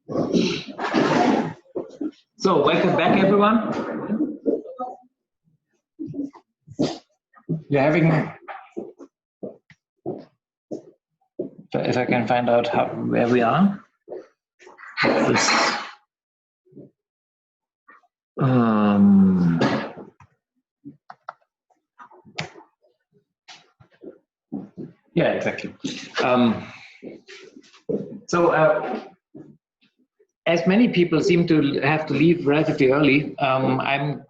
So, welcome back, everyone. You're having, if I can find out where we are. Yeah, exactly. As many people seem to have to leave relatively early, I'm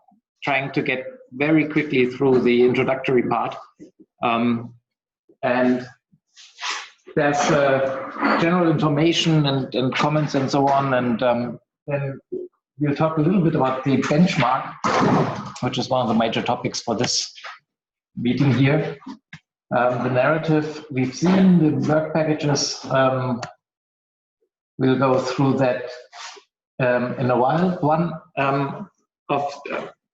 trying to get very quickly through the introductory part. And there's general information and comments and so on. And then we'll talk a little bit about the benchmark, which is one of the major topics for this meeting here. The narrative, we've seen the work packages. We'll go through that in a while. One and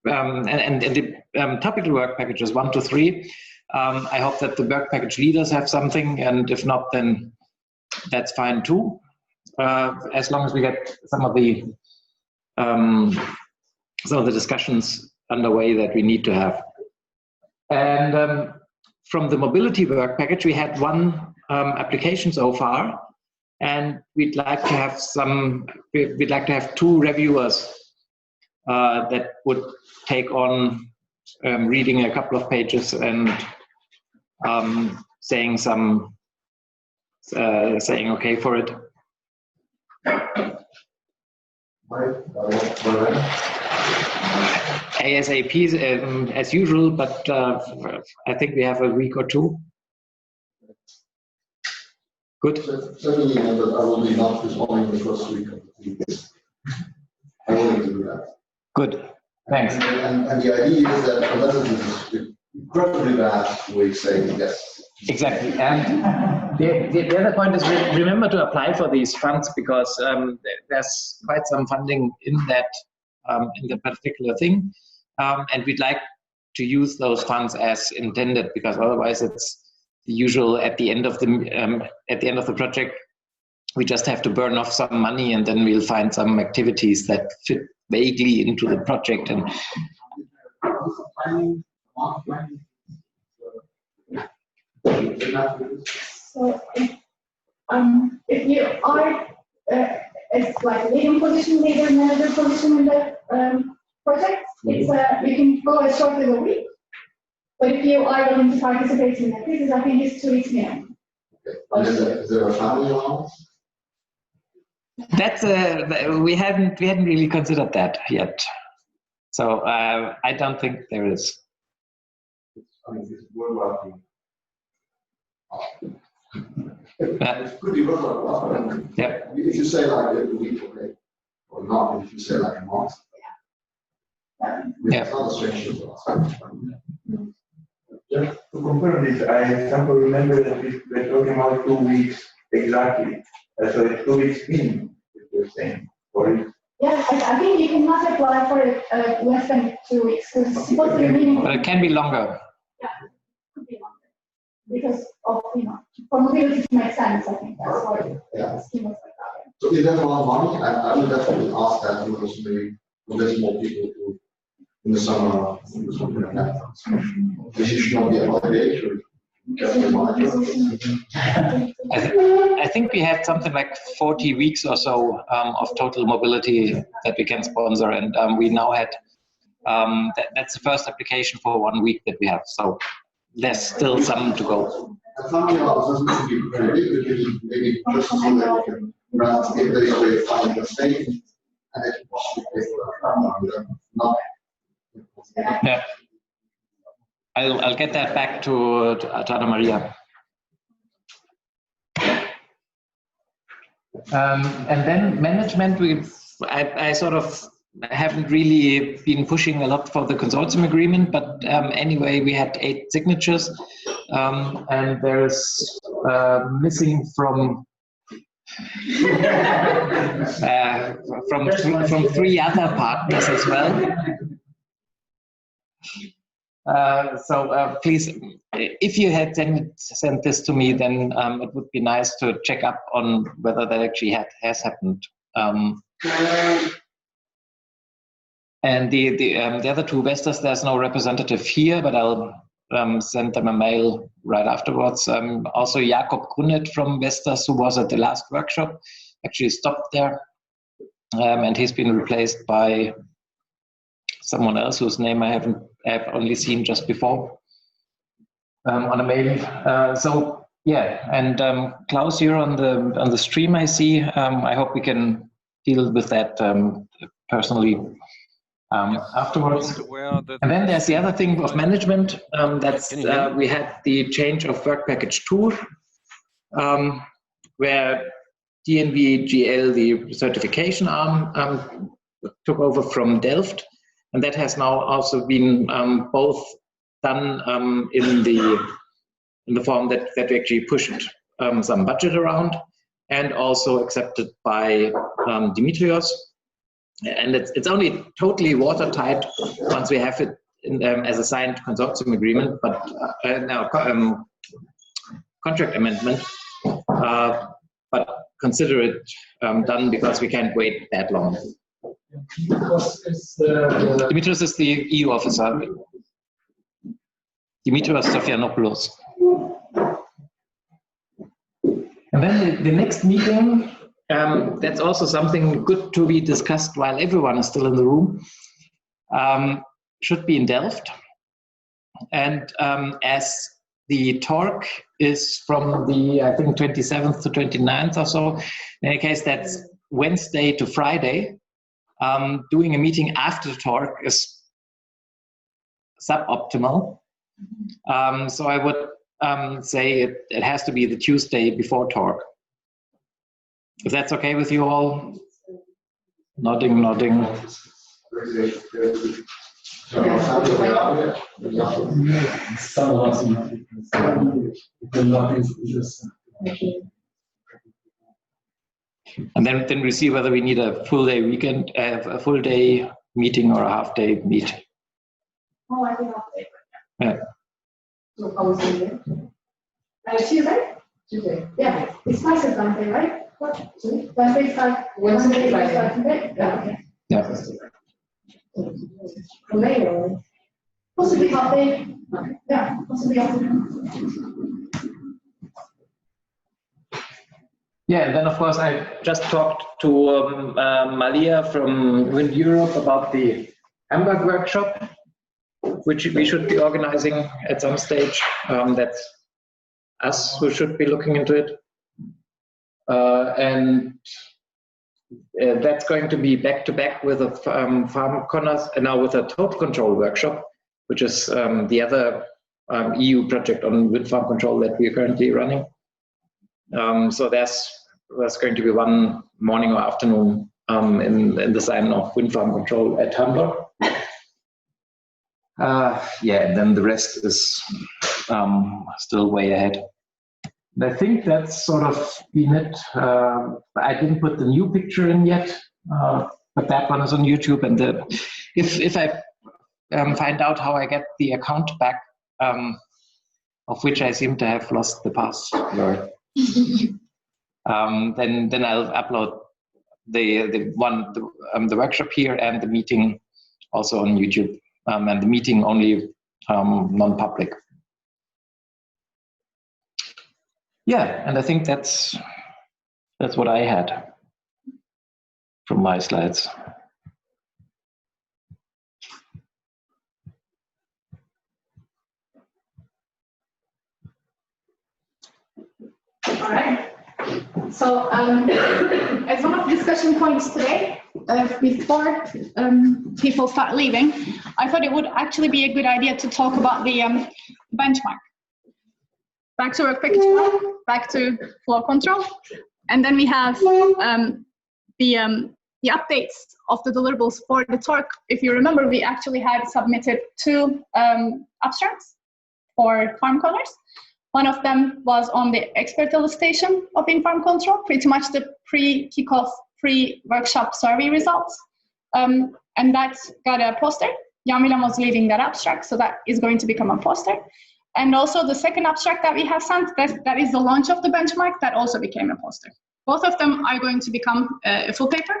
the topical work packages 1 to 3. I hope that the work package leaders have something, and if not, then that's fine too. As long as we get some of the discussions underway that we need to have. And from the mobility work package, we had one application so far. And we'd like to have two reviewers that would take on reading a couple of pages and saying okay for it. ASAP as usual, but I think we have a week or two. Good. Certainly, but I will be not responding the first week of the week. I will do that. Good. Thanks. And the idea is that unless it is incredibly bad, we say yes. Exactly. And the other point is remember to apply for these funds, because there's quite some funding in that in the particular thing, and we'd like to use those funds as intended, because otherwise it's the usual at the end of the project, we just have to burn off some money, and then we'll find some activities that fit vaguely into the project. And so, if you are it's like a leading position, leader, manager position in the project, it's you can go as short as a week. But if you are willing to participate in the quizzes, I think it's 2 weeks minimum. Okay. Is there a family allowance? That's we hadn't really considered that yet. So I don't think there is. I mean, it's worthwhile. It could be worthwhile. Yeah. If you say like a week, okay, or not. If you say like a month. Yeah. It's not a strange to us. Just to confirm this, I somehow remember that we're talking about 2 weeks exactly. So it's 2 weeks minimum, if you're saying. Yeah, I think you cannot apply for less than 2 weeks, because it's supposed to be minimum. But it can be longer. Yeah, it could be longer. Because of, for mobility to make sense, I think that's why the scheme was like that. So if there's a lot of money, I would definitely ask that because maybe we'll get more people to in the summer, something like that. This should not be a holiday. I think we had something like 40 weeks or so of total mobility that we can sponsor, and we now had that's the first application for 1 week that we have. So there's still some to go. Family allowance doesn't need to be very big, maybe just so that you can grant if they find a state and they can possibly pay for a family. Not. Yeah, I'll get that back to Anna Maria. And then management, I sort of haven't really been pushing a lot for the consortium agreement, but anyway, we had 8 signatures, and there's missing from 3 other partners as well. So please, if you had sent this to me, then it would be nice to check up on whether that actually has happened. And the other two investors, there's no representative here, but I'll send them a mail right afterwards. Also, Jakob Grunnet from Vestas, who was at the last workshop, actually stopped there, and he's been replaced by someone else whose name I've only seen just before on a mail. So yeah, and Klaus, you're on the stream, I see. I hope we can deal with that personally afterwards. And then there's the other thing of management. That's we had the change of work package 2, where DNV GL, the certification arm, took over from Delft, and that has now also been both done in the form that we actually pushed some budget around, and also accepted by Dimitrios. And it's only totally watertight once we have it as a signed consortium agreement, but now contract amendment. But consider it done, because we can't wait that long. Dimitrios is the EU officer. Dimitrios Sofianopoulos. And then the next meeting, that's also something good to be discussed while everyone is still in the room, should be in Delft. And as the talk is from the, I think, 27th to 29th or so, in any case, that's Wednesday to Friday, doing a meeting after the talk is suboptimal. So I would say it has to be the Tuesday before talk. If that's okay with you all? Nodding, nodding. And then we see whether we need a full day weekend, a full day meeting or a half day meet. Oh, I think half day. Yeah. So how was it? Tuesday? Tuesday. Yeah, it's nice at Wednesday, right? What? Wednesday is like Wednesday, Saturday? Yeah, okay. Yeah. Later. Possibly half day. Yeah, possibly half day. Yeah, and then of course I just talked to Malia from Wind Europe about the Hamburg workshop, which we should be organizing at some stage. That's us who should be looking into it. And that's going to be back-to-back with a FarmConners, and now with a total control workshop, which is the other EU project on wind farm control that we are currently running. So there's going to be one morning or afternoon in the sign of wind farm control at Hamburg. Yeah, and then the rest is still way ahead. And I think that's sort of been it. I didn't put the new picture in yet, but that one is on YouTube. And if I find out how I get the account back, of which I seem to have lost the password, then I'll upload the workshop here and the meeting also on YouTube, and the meeting only non-public. Yeah, and I think that's what I had from my slides. All right. So as one of the discussion points today, before people start leaving, I thought it would actually be a good idea to talk about the benchmark. Back to work package 1, back to flow control, and then we have the updates of the deliverables for the torque. If you remember, we actually had submitted 2 abstracts for FarmConners. One of them was on the expert illustration of in-farm control, pretty much the pre-kickoff, pre-workshop survey results. And that got a poster. Jan-Willem was leading that abstract, so that is going to become a poster. And also the second abstract that we have sent, that is the launch of the benchmark, that also became a poster. both of them are going to become a full paper.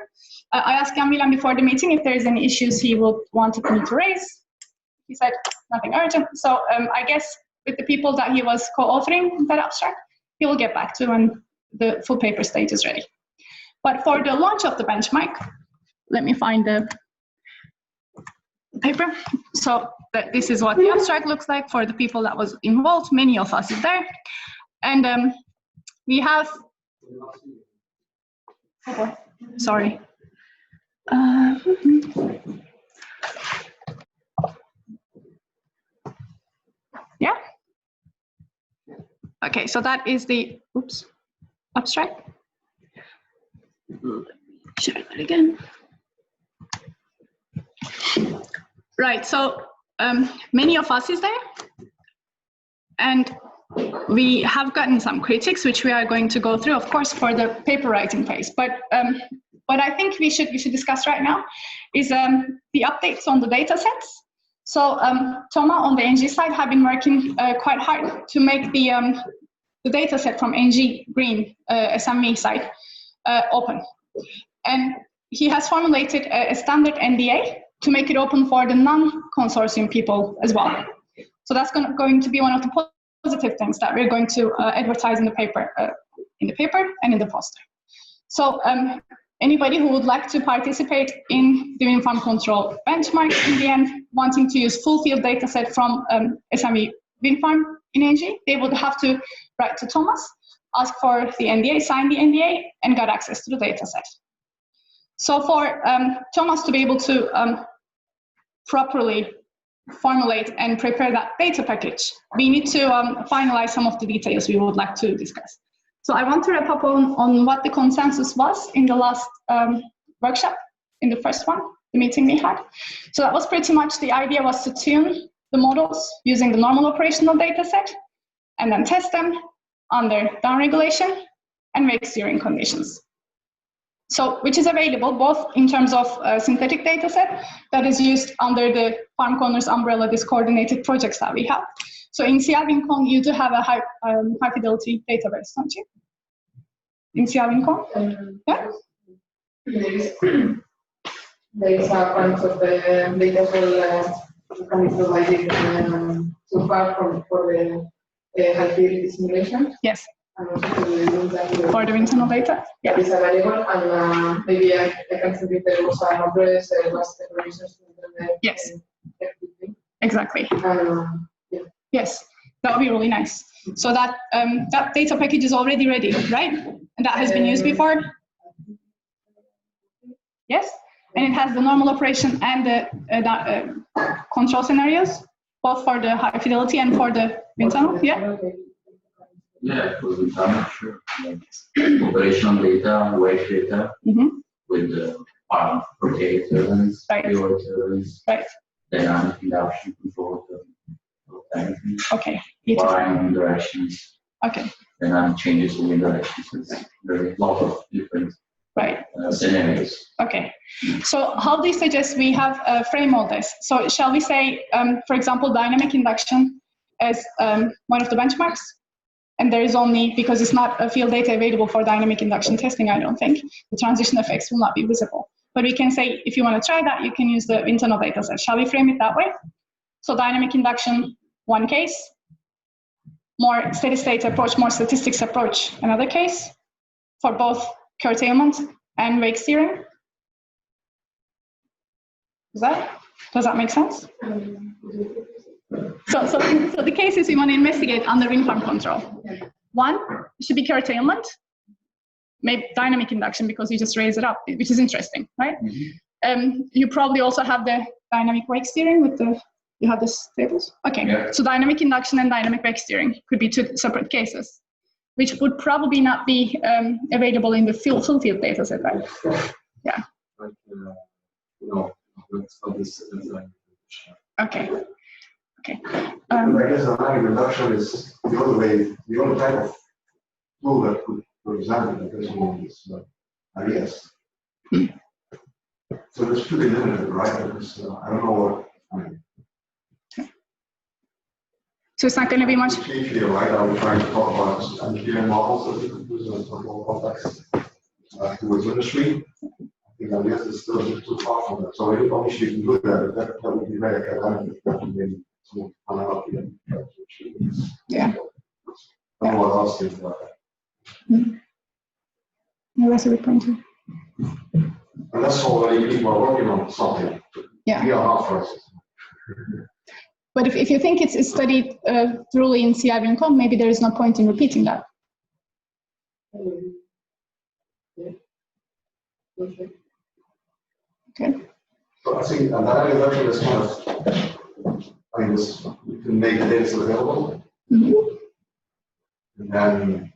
I asked Jan-Willem before the meeting if there's any issues he would wanted me to raise. He said nothing urgent. So I guess with the people that he was co-authoring that abstract, he will get back to when the full paper stage is ready. But for the launch of the benchmark, let me find the paper. So this is what the abstract looks like for the people that was involved. Many of us is there. And we have, oh boy, sorry. Yeah. Okay, so that is the, oops, abstract. Share that again. Right, so many of us is there, and we have gotten some critics, which we are going to go through, of course, for the paper writing phase. But what I think we should discuss right now is the updates on the data sets. So Toma on the NG side have been working quite hard to make the data set from NG Green SME side open. And he has formulated a standard NDA to make it open for the non-consortium people as well. So that's going to be one of the positive things that we're going to advertise in the paper and in the poster. So anybody who would like to participate in the wind farm control benchmark in the end, wanting to use full field data set from SME wind farm in NG, they would have to write to Thomas, ask for the NDA, sign the NDA, and get access to the data set. So for Thomas to be able to properly formulate and prepare that data package, we need to finalize some of the details we would like to discuss. So I want to wrap up on what the consensus was in the last workshop, in the first one, the meeting we had. So that was pretty much the idea was to tune the models using the normal operational data set and then test them under downregulation and wake steering conditions. So, which is available both in terms of synthetic data set that is used under the FarmConners umbrella, this coordinated projects that we have. So in CLWinCon, you do have a high fidelity database, don't you? In CLWinCon? Yeah? There is a part of the data that can be provided so far for the high fidelity simulation. Yes. And also for the internal data? Yeah. It's available, and maybe I can send you there was an address, last declarations. Yes. Exactly. Yeah. Yes, that would be really nice. So that that data package is already ready, right? And that has been used before? Yes? And it has the normal operation and the control scenarios, both for the high fidelity and for the internal, yeah? Yeah, for the time, sure. Operational data, wake data, with the farm rotated turbines, pure turbines, dynamic induction control, okay. wind directions, okay. dynamic changes in wind directions. There are a lot of different scenarios. Okay. So how do you suggest we have frame all this? So shall we say, for example, dynamic induction as one of the benchmarks? And there is only, because it's not a field data available for dynamic induction testing, I don't think, the transition effects will not be visible. But we can say, if you want to try that, you can use the internal data set. Shall we frame it that way? So dynamic induction, one case, more steady state approach, more statistics approach, another case, for both curtailment and wake steering. Does that make sense? So the cases we want to investigate under wind farm control. One should be curtailment, maybe dynamic induction because you just raise it up, which is interesting, right? You probably also have the dynamic wake steering with the, you have these tables? Okay, yeah. So dynamic induction and dynamic wake steering could be two separate cases, which would probably not be available in the full field data set, right? Yeah. Okay. Okay. I guess dynamic induction is the other way, the other type of tool that could, for example, the person is IES. So it's pretty limited, right? Because I don't know what. I mean, so it's not going to be much. Chiefly, right? I was trying to talk about unclear models that you could use in control complex. towards industry. I think I guess it's still a bit too far from that. So I obviously you can do that, but that would be very academic. That would be some unhealthy. Yeah. I don't know what else to think about that. Yeah, that's a good point too. Unless already people are working on something. Yeah. We are not for us. But if you think it's studied thoroughly in CIVM.com, maybe there is no point in repeating that. Okay. So I think another version is kind of, I mean, this, you can make the data set available. And then,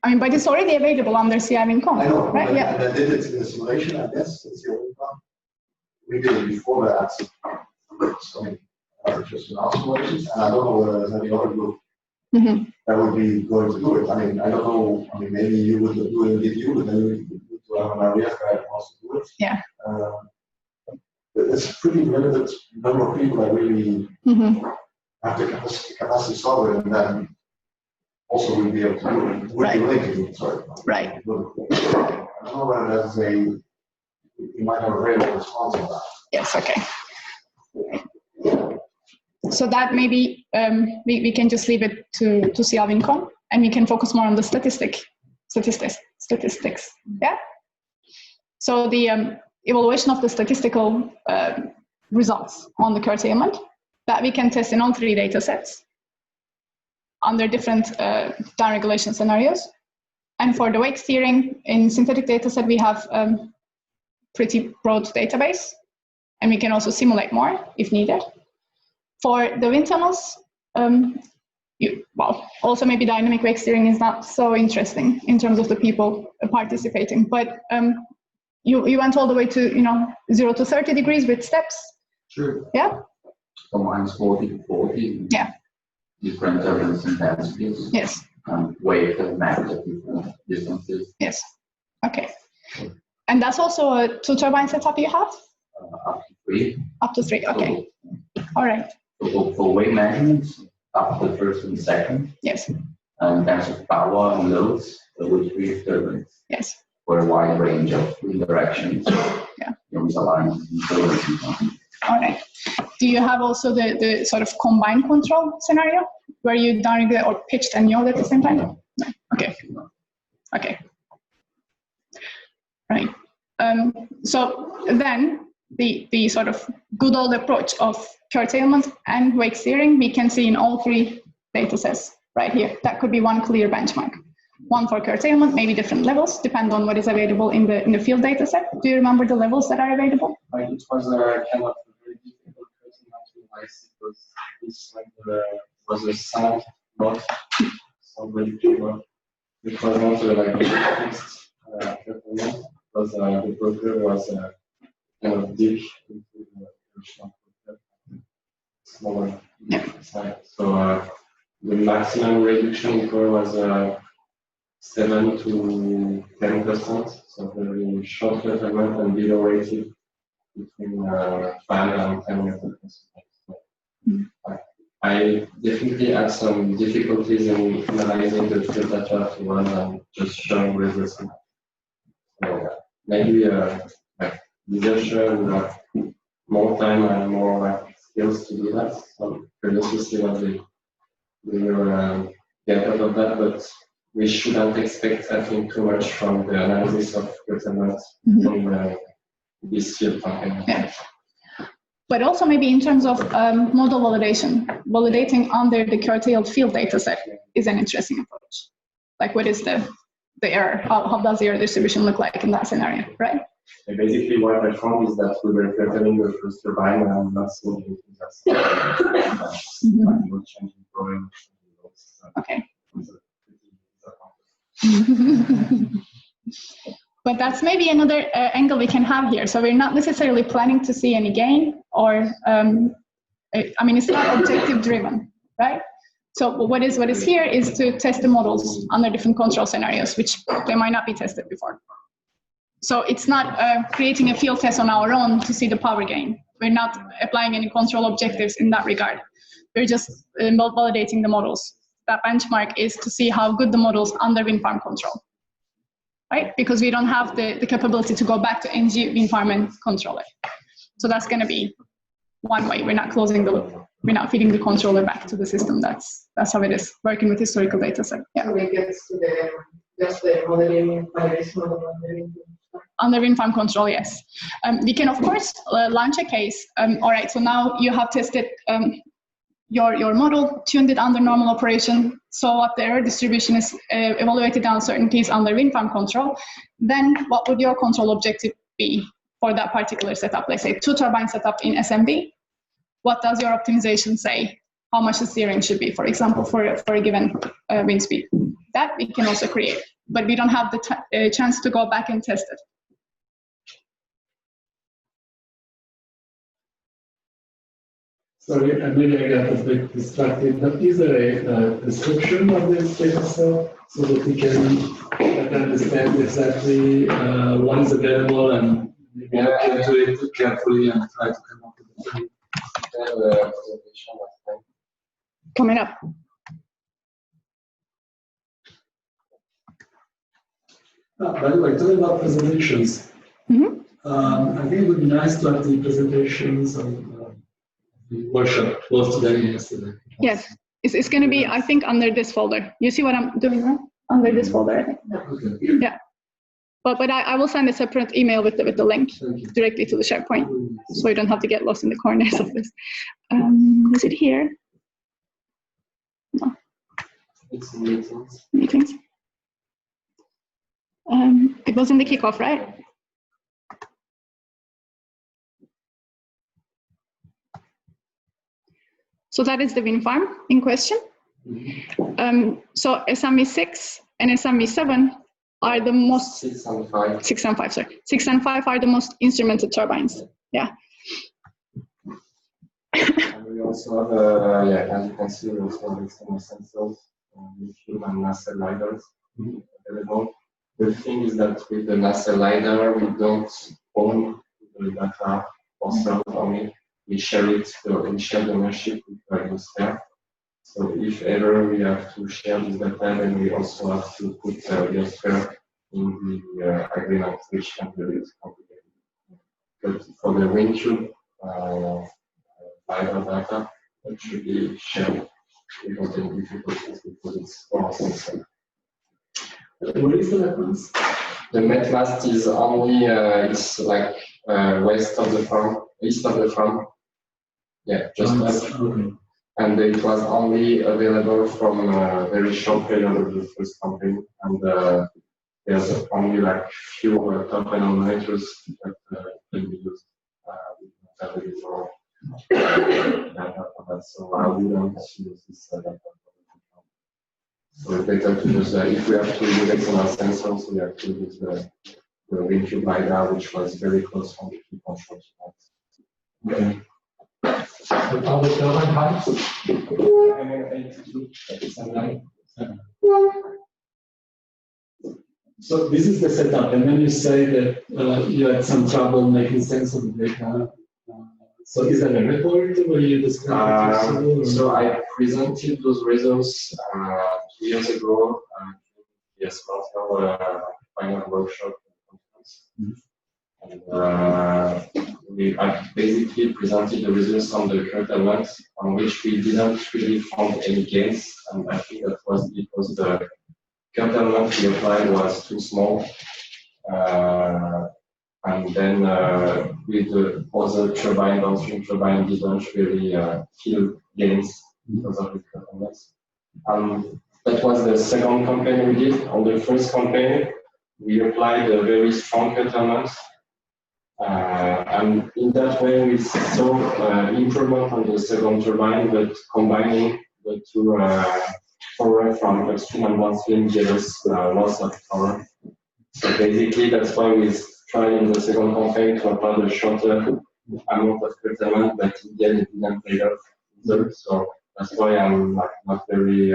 I mean, but it's already available under CIVM.com, I know, right? Yeah. and I did it in the simulation, I guess, it's the only one. We did it before that. So, just an simulation, and I don't know whether there's any other group that would be going to do it. I mean, I don't know, I mean, maybe you would do it with you, but then you would to have an area guy that wants to do it. Yeah. But it's pretty limited number of people that really have the capacity to solve it, and then also will be able to do it. Would be willing to do it, sorry. Right. I don't know whether that's you might have a very low response on that. Yes, okay. So that maybe we can just leave it to CIVM.com, and we can focus more on the statistics. Yeah. So the evaluation of the statistical results on the curtailment that we can test in all 3 data sets under different down regulation scenarios. And for the wake steering in synthetic data set, we have pretty broad database, and we can also simulate more if needed. For the wind tunnels, also maybe dynamic wake steering is not so interesting in terms of the people participating, but you went all the way to 0 to 30 degrees with steps. Sure. Yeah. From -40 to 40. Yeah. Different turbulence intensities. Yes. Wave and magnitude at different distances. Yes. Okay. And that's also a 2 turbine setup you have? Up to 3. Up to 3. Okay. All right. For wave measurements, up to the first and second. Yes. In terms of power and loads, with 3 turbines. Yes. For a wide range of wind directions. Yeah. Misalignment and turbulence and so on. All right. Do you have also the sort of combined control scenario where you downregulate or pitched and yaw at the same time? No. Okay. Okay. Right. So then the sort of good old approach of curtailment and wake steering we can see in all 3 data sets right here. That could be one clear benchmark. One for curtailment, maybe different levels, depend on what is available in the field data set. Do you remember the levels that are available? It was kind of a very difficult curtailment device because this was a sound not so very pure. It was not like a fixed curtailment because the broker was kind of deep into the original smaller side. So the maximum reduction power was 7 to 10%, so very short curtailment and below rated between 5 and 10 meters. I definitely had some difficulties in analyzing the field data to run and just showing results. So maybe desertion would have more time and more skills to do that. So curious to see what they will get out of that, but we shouldn't expect, I think, too much from the analysis of curtailment from this field campaign. Yeah. But also maybe in terms of model validation, validating under the curtailed field data set is an interesting approach. Like what is the error? How does the error distribution look like in that scenario, right? And basically what I found is that we were curtailing the first turbine and not seeing anything else. Not changing drawing. Okay. But that's maybe another angle we can have here. So we're not necessarily planning to see any gain or, I mean, it's not objective driven, right? So what is here is to test the models under different control scenarios, which they might not be tested before. So it's not creating a field test on our own to see the power gain. We're not applying any control objectives in that regard. We're just validating the models. That benchmark is to see how good the models under wind farm control. right? Because we don't have the capability to go back to NG wind farm and controller. So that's going to be one way. We're not closing the loop. We're not feeding the controller back to the system. That's how it is, working with historical data set. Yeah. So we get to just the modeling validation on the wind farm control, yes. We can, of course, launch a case. All right, so now you have tested your model, tuned it under normal operation, saw what the error distribution is, evaluated the uncertainties under wind farm control. Then what would your control objective be for that particular setup? Let's say 2 turbine setup in SMB. What does your optimization say? How much the steering should be, for example, for a given wind speed? That we can also create, but we don't have the chance to go back and test it. Sorry, maybe I got a bit distracted, but is there a description of this data set so that we can understand exactly what is available and maybe look into it carefully and try to come up with a presentation last time. Coming up. By the way, talking about presentations, I think it would be nice to have the presentations of the workshop close to them yesterday. Yes, it's going to be, I think, under this folder. You see what I'm doing now? Under this folder, I think. Okay. Yeah. But I will send a separate email with the link directly to the SharePoint, so you don't have to get lost in the corners of this. Is it here? No. It's meetings. Meetings. It was in the kickoff, right? So that is the wind farm in question. So SME6 and SME7 are the most 6 and 5. 6 and 5, sorry. 6 and 5 are the most instrumented turbines. Yeah. And we also have, as you can see, we also have external sensors, lithium and nacelle lidars available. The thing is that with the nacelle lidar, we don't own the data ourselves only. We share it, we share the ownership with Leuven. So if ever we have to share this data, then we also have to put Leuven in the agreement, which can be really complicated. But for the wind tube lidar data, it should be shared without any difficulties because it's our sensor. Where is the reference? The Met mast is only, it's like west of the farm, east of the farm. Yeah, just west. Okay. And it was only available from a very short period of the first campaign. And there's only like few turbine monitors that can be used. So I wouldn't use this data. So it's better to use, if we have to use external sensors, we have to use the wind tube lidar, which was very close from the key control spots. Okay. What are the turbine types? So this is the setup, and when you say that you had some trouble making sense of the data, so is that a report where you describe it? So I presented those results 2 years ago. Yes, final workshop conference. And I basically presented the results on the curtailment, on which we didn't really find any gains, and I think that was because the curtailment we applied was too small. And then with the other turbine, downstream turbine, didn't really feel gains because of the curtailments. That was the second campaign we did. On the first campaign, we applied a very strong curtailment. And in that way, we saw improvement on the second turbine, but combining the two power from upstream and downstream gave us loss of power. So basically, that's why we tried in the second campaign to apply the shorter amount of curtailment, but in the end, it didn't pay off either. So that's why I'm not very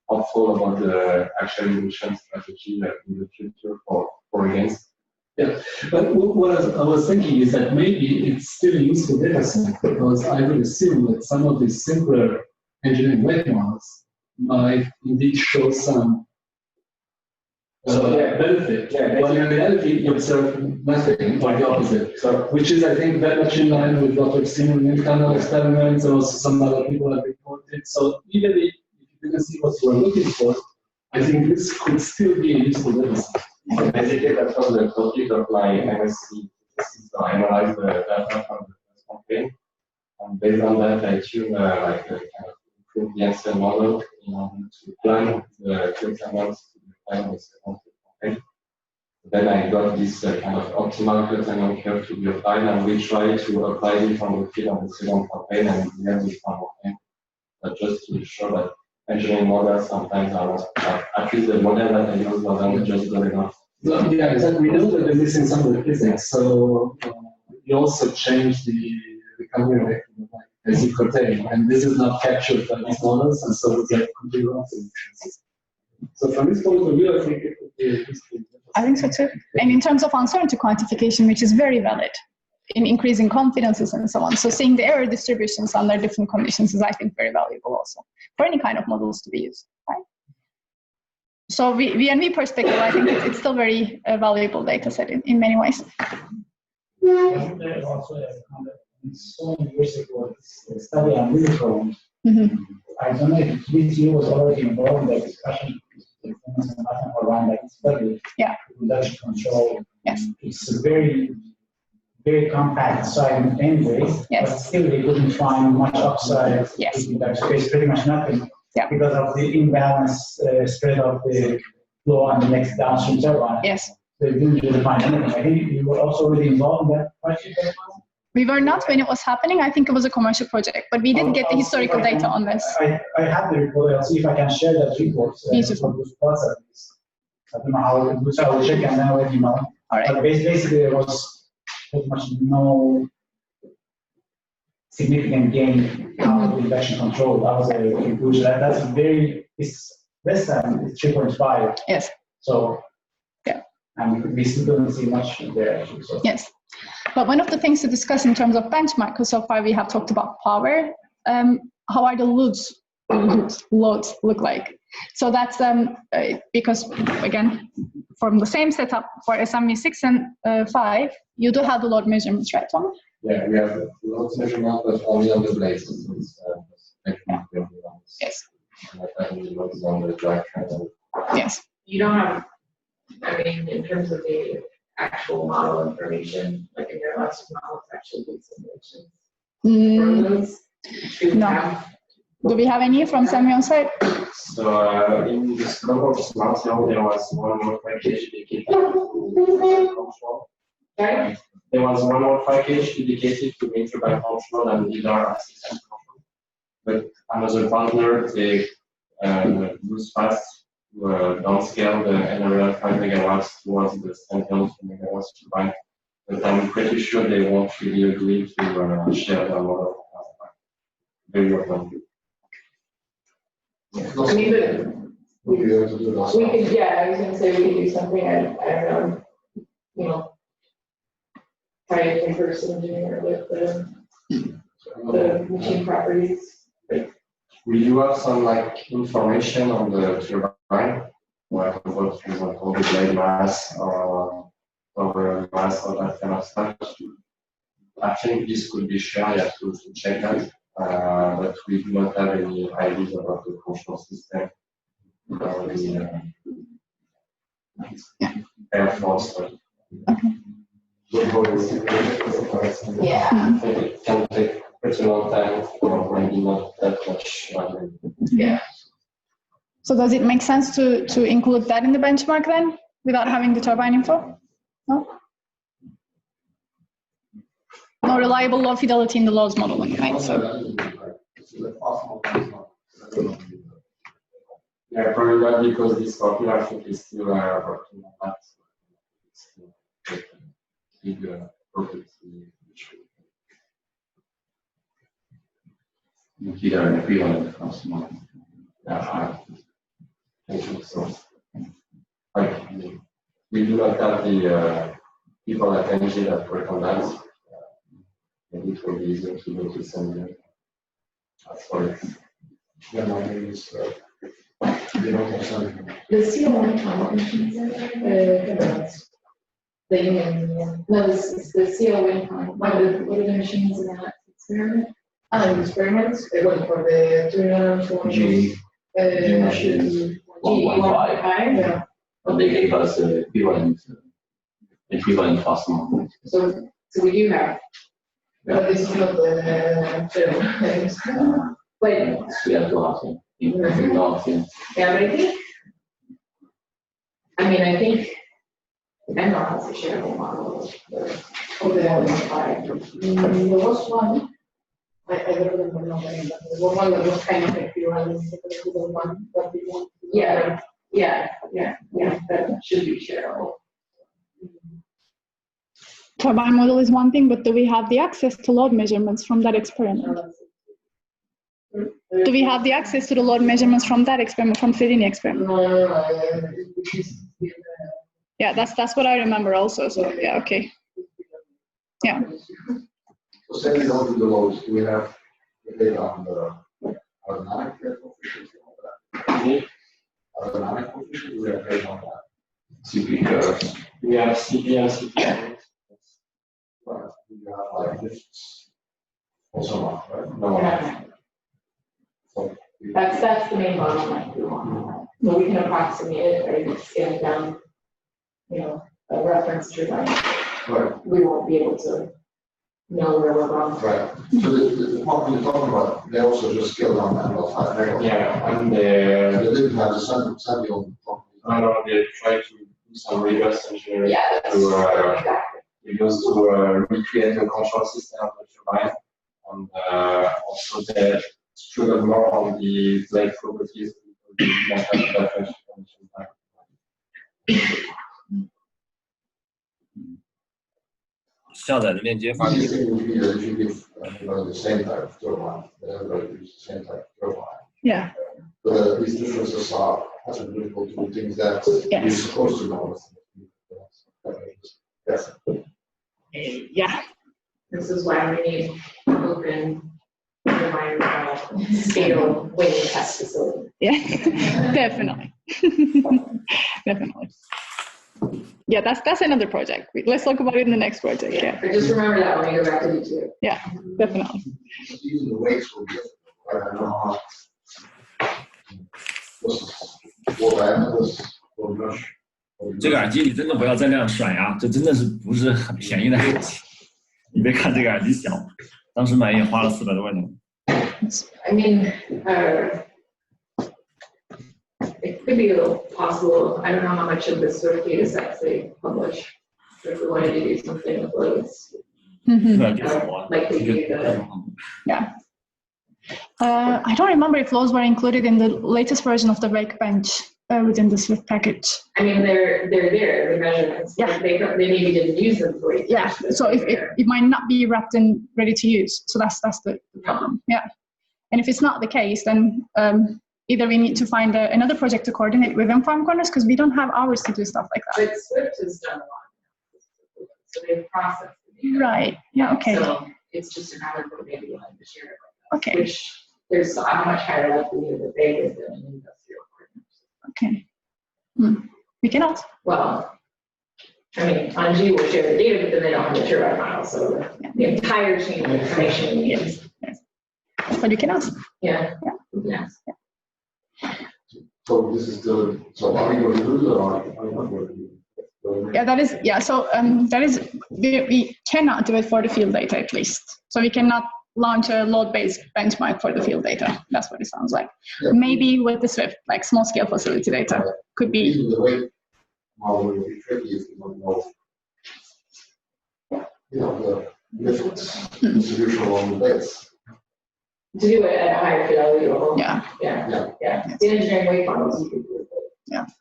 hopeful about the actual emission strategy in the future for against. Yeah, but what I was thinking is that maybe it's still a useful data set, because I would assume that some of these simpler engineering weight models might indeed show some benefit. While in reality, you observe nothing or the opposite. So, which is, I think, very much in line with what we've seen in internal experiments or some other people have reported. So even if you didn't see what you were looking for, I think this could still be a useful data set. So basically, that was the topic of my MSc thesis. So I analyzed the data from the first campaign, and based on that, I tuned like a kind of improved Jensen model in order to plan the quick amounts to define the second campaign. Then I got this kind of optimal cut curve to be applied, and we try to apply it on the field of the second campaign, and then we found okay. But just to show that engineering models sometimes are not, at least the model that I use wasn't just good enough. Well, yeah, exactly. We know that they're missing some of the physics, so you also change the recovery rate as you curtail, and this is not captured by these models, and so we get completely wrong solutions. So from this point of view, I think it would be a useful. I think so too. And in terms of uncertainty quantification, which is very valid in increasing confidences and so on. So seeing the error distributions under different conditions is, I think, very valuable also for any kind of models to be used, right? So VNV perspective, I think it's still very valuable data set in many ways. There's also so many years ago, this study on Leuven. I don't know if VCU was already involved in the discussion around that study. Yeah. Reduction control. Yes. It's a very, very compact site in many ways, yes. But still they couldn't find much upside. Yes. In that space, pretty much nothing. Yeah. Because of the imbalance spread of the flow on the next downstream turbine. Yes. They didn't really find anything. I think you were also really involved in that project. We were not when it was happening. I think it was a commercial project, but we did get the historical data on this. I have the report. I'll see if I can share that report. For those parts at least. I don't know how it was. I will check and then I'll let you know. All right. But basically, there was pretty much no significant gain out of reduction control. That was a conclusion. That's very, it's less than 3.5. Yes. So, yeah. And we still don't see much there. Actually, so. Yes. But one of the things to discuss in terms of benchmark, because so far we have talked about power, how are the loads look like? So that's because, again, from the same setup for SMV6 and 5, you do have the load measurements, right, Tom? Yeah, we have load measurement, but only on the blades. Yes. On the drivetrain. Yes. You don't have, I mean, in terms of the actual model information, like in your last model, it's actually good simulations. No. Do we have any from Sammy on site? So in this global smart zone, there was one more package dedicated to control. Okay. There was one more package dedicated to interbank control and LiDAR assistant control. But another partner, they use fast to downscale the NRL 5 megawatts towards the standard 2 megawatts turbine. But I'm pretty sure they won't really agree to share the model. Very well. I mean, we could, yeah, I was going to say we could do something, I don't know, try to converse engineer with the machine properties. We do have some like information on the turbine, like about, for example, the blade mass or over mass or that kind of stuff. I think this could be shared to check that. But we do not have any ideas about the control system or the air force. Yeah. It can take pretty long time or maybe not that much. Yeah. So does it make sense to include that in the benchmark then, without having the turbine info? No? No reliable low fidelity in the loads modeling, right? So. Yeah, probably not because this popular I think is still working on that. It's still big project. Consider an equivalent of small. Yeah, I think so. Like, we do not have the people at NG that work on that. Maybe it will be easier to go to send them. That's what it is. Yeah, my name is They don't have something. The CO1 machines are the union, no, this is the CO1, what are the machines in that experiment? Experiments, they went for the 2 G. Machines. 1.5. Yeah. But they gave us equivalent fast model. So we do have, but this is not the film. But We have to ask him. yeah, but I think Denmark has a shareable model of the 1.5. There was one, I don't remember now the name, but there was one that was kind of equivalent to the one that we want. Yeah, that should be shareable. Turbine model is one thing, but do we have the access to load measurements from that experiment? Do we have the access to the load measurements from that experiment, from Fedini experiment? Yeah, that's what I remember also. So yeah, okay. Yeah. So say we don't do the loads, do we have the data on the automatic coefficient and all that? Automatic coefficient, do we have data on that? CP curves. We have CP. Right, we have like this. Also not, right? No. No. So That's the main bottleneck we want. So we can approximate it, right? Scale down, a reference turbine. right. We won't be able to know where we're wrong. Right. So the problem you're talking about, they also just scaled down that about 5 megawatts. Yeah, and They didn't have the Sandy on top. they try to do some reverse engineering Yeah, to recreate the control system of the turbine, and also they struggled more on the blade properties because they don't have that much information.下载的链接发给 Easiest thing would be that you give everybody the same type of turbine, that everybody uses the same type of turbine. Yeah. But these differences are often difficult to do things that you're supposed to know. Yes. Yeah. This is why we need open scale wind test facility. Yeah, definitely. Definitely. Yeah, that's another project. Let's talk about it in the next project. Yeah. But just remember that when we go back to D2. Yeah, definitely. Even the weights will be different. I don't know how. What diameters will mesh. 这个耳机你真的不要再这样甩啊！这真的是不是很便宜的耳机？你别看这个耳机小，当时买也花了400多块钱。I mean, it could be possible. I don't know how much of this sort of data sets they publish. If we wanted to do something with loads, like they do the. Yeah. I don't remember if those were included in the latest version of the wake bench within the Swift package. I mean, they're there, the measurements. Yeah. They maybe didn't use them for it. Yeah. So if it might not be wrapped and ready to use. So that's the problem. Yeah. And if it's not the case, then either we need to find another project to coordinate within FarmConners because we don't have hours to do stuff like that. But Swift has done a lot. So they've processed it. Right. Yeah. Okay. So it's just a matter of maybe wanting to share it. Okay. Which there's a much higher likelihood that they would than an industrial partner. Okay. We can ask. Well, I mean, ONG will share the data, but then they don't have the turbine model, so the entire chain of information we use. Yes. But you can ask. Yeah. Yeah. So this is the, so are we going to do it or are we not going to do it? Yeah, that is, yeah, so that is, we cannot do it for the field data at least. So we cannot launch a load-based benchmark for the field data. That's what it sounds like. Yeah. Maybe with the Swift, like small-scale facility data, could be. Even the weight model will be tricky if you don't know, the difference distribution along the base. To do it at a higher fidelity level. Yeah. Yeah. The engineering weight models you could do it, but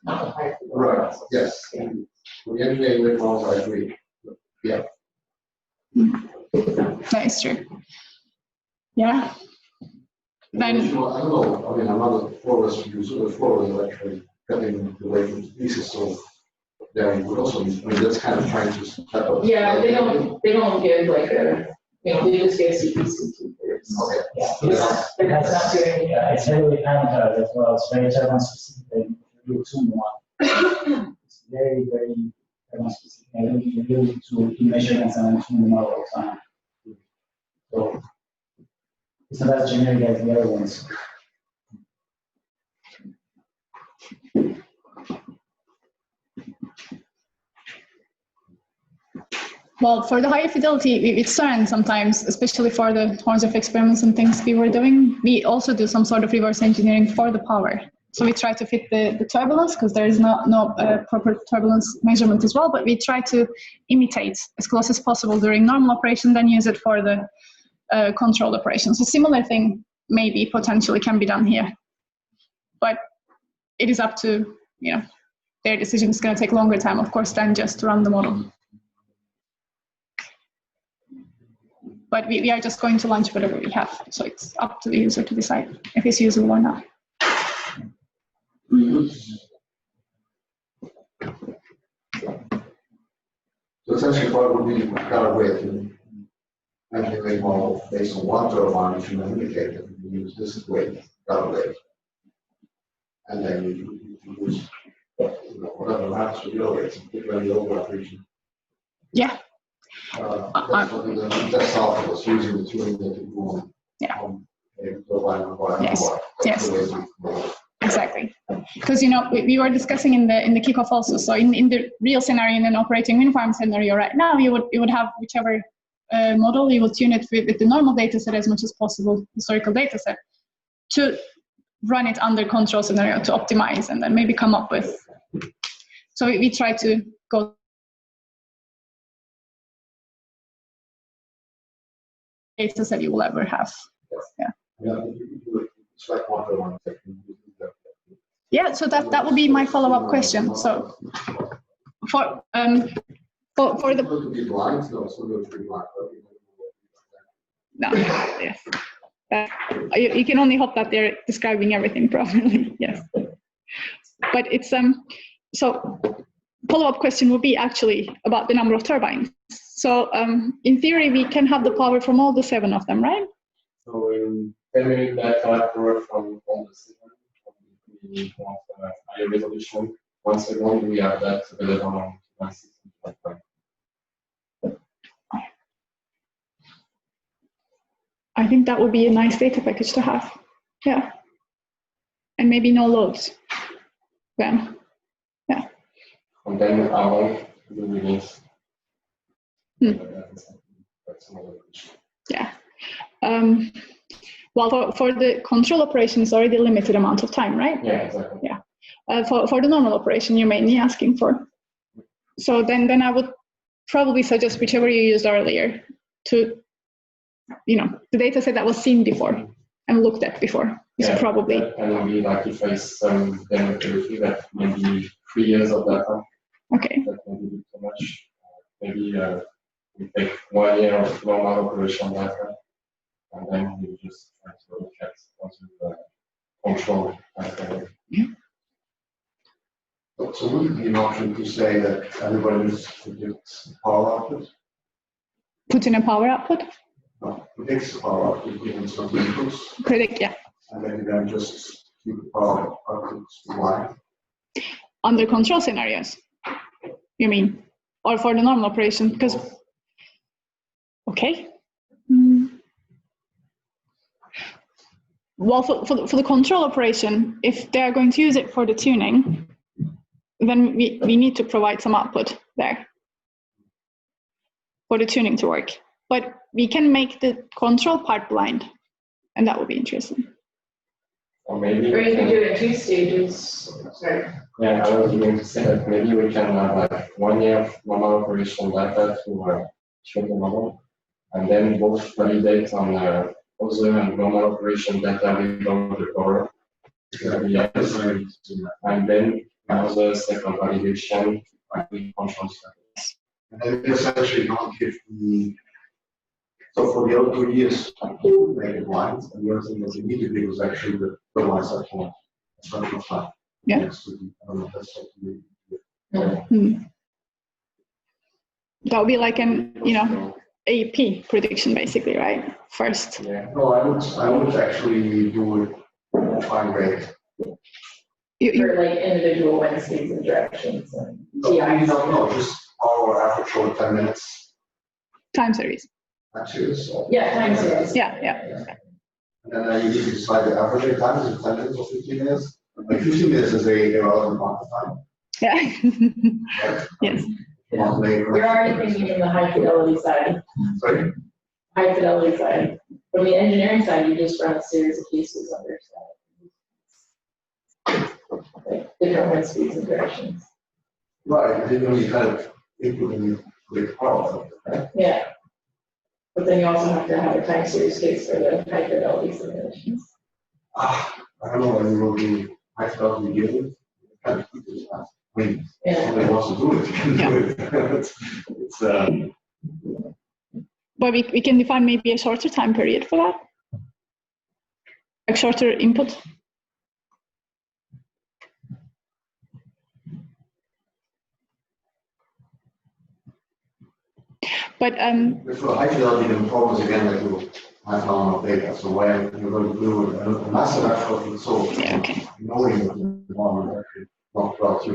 not the higher fidelity. Right, yes. Yeah. With the engineering weight models, I agree. Yeah. That is true. Yeah. Then. I don't know, I mean, I'm not a forest user, the forest is actually cutting the weight into pieces, so yeah, you would also, I mean, that's kind of trying to step up. Yeah, they don't give like a, they just give CPC2 Okay. That's actually, it's heavily parameterized as well. It's very turbine specific. You do tune one. It's very, very turbine specific. And you really to measurements and tune them all the time. So it's not as generic as the other ones. Well, for the higher fidelity, it's certain sometimes, especially for the horns of experiments and things we were doing, we also do some sort of reverse engineering for the power. So we try to fit the turbulence, because there is no proper turbulence measurement as well, but we try to imitate as close as possible during normal operation, then use it for the controlled operation. So similar thing maybe potentially can be done here. But it is up to, their decision. Is going to take longer time, of course, than just to run the model. But we are just going to launch whatever we have. So it's up to the user to decide if it's usable or not. So essentially, what would be kind of way to manipulate model based on one turbine, which you indicate that you use this weight, calculate, and then you use whatever maps for your weights, particularly the overlap region. Yeah. That's what the test alpha was using the tuning that you want. Yeah. Yes. Yes. Exactly. Because we were discussing in the kickoff also. So in the real scenario, in an operating wind farm scenario right now, you would have whichever model, you will tune it with the normal data set as much as possible, historical data set, to run it under control scenario to optimize and then maybe come up with. So we try to go data set you will ever have. Yeah. Yeah, so that would be my follow-up question. So for the no, yes, you can only hope that they're describing everything properly. Yes, but it's so follow-up question would be actually about the number of turbines. So in theory, we can have the power from all the 7 of them, right? So can we get power from all the 7? We want higher resolution. Once again, we have that available on 165. I think that would be a nice data package to have. Yeah. And maybe no loads. Then. Yeah. And then how long do we need? Yeah. Well, for the control operation, it's already a limited amount of time, right? Yeah, exactly. Yeah. For the normal operation, you're mainly asking for. So then I would probably suggest whichever you used earlier to, the data set that was seen before and looked at before is probably. And maybe like if I some demo that maybe 3 years of data. Okay. That may be too much. Maybe we take 1 year of normal operation data, and then we just try to look at the control. So would it be an option to say that everybody needs to predict power output? Put in a power output? No, predicts the power output given some inputs. Predict, yeah. And then you can just keep the power output line. Under control scenarios, you mean? Or for the normal operation? Because, okay. Well, for the control operation, if they're going to use it for the tuning, then we need to provide some output there for the tuning to work. But we can make the control part blind, and that would be interesting. Or maybe or you can do it in 2 stages. Sorry. Yeah, I was going to say that maybe we can have like 1 year of normal operation data to show the model, and then both validate on other and normal operation data without the power. And then another second validation with control status. And then essentially not give the, so for the other 2 years, you make it blind, and the other thing that you need to do is actually the line section of time. Yeah. Next to the, that's what you need. That would be like an, AP prediction, basically, right? First. Yeah. No, I would actually do it fine rate. For like individual wind speeds and directions. And no, just our average show 10 minutes. Time series. Time series. So. Yeah, time series. Yeah. And then you need to decide the average time, is it 10 minutes or 15 minutes? Like 15 minutes is a relevant amount of time. Yeah. Right? Yes. You're already thinking from the high fidelity side. Sorry? High fidelity side. From the engineering side, you just run a series of cases on their side. Like different wind speeds and directions. Right, and then you kind of input the power, right? Yeah. But then you also have to have a time series case for the high fidelity simulations. I don't know whether you will do high fidelity given. Kind of keep it fast. I mean, somebody wants to do it, you can do it. it's But we can define maybe a shorter time period for that. Like shorter input. But for high fidelity, the problem is again that you have not enough data. So when you're going to do a massive effort with so knowing what the model is actually not well to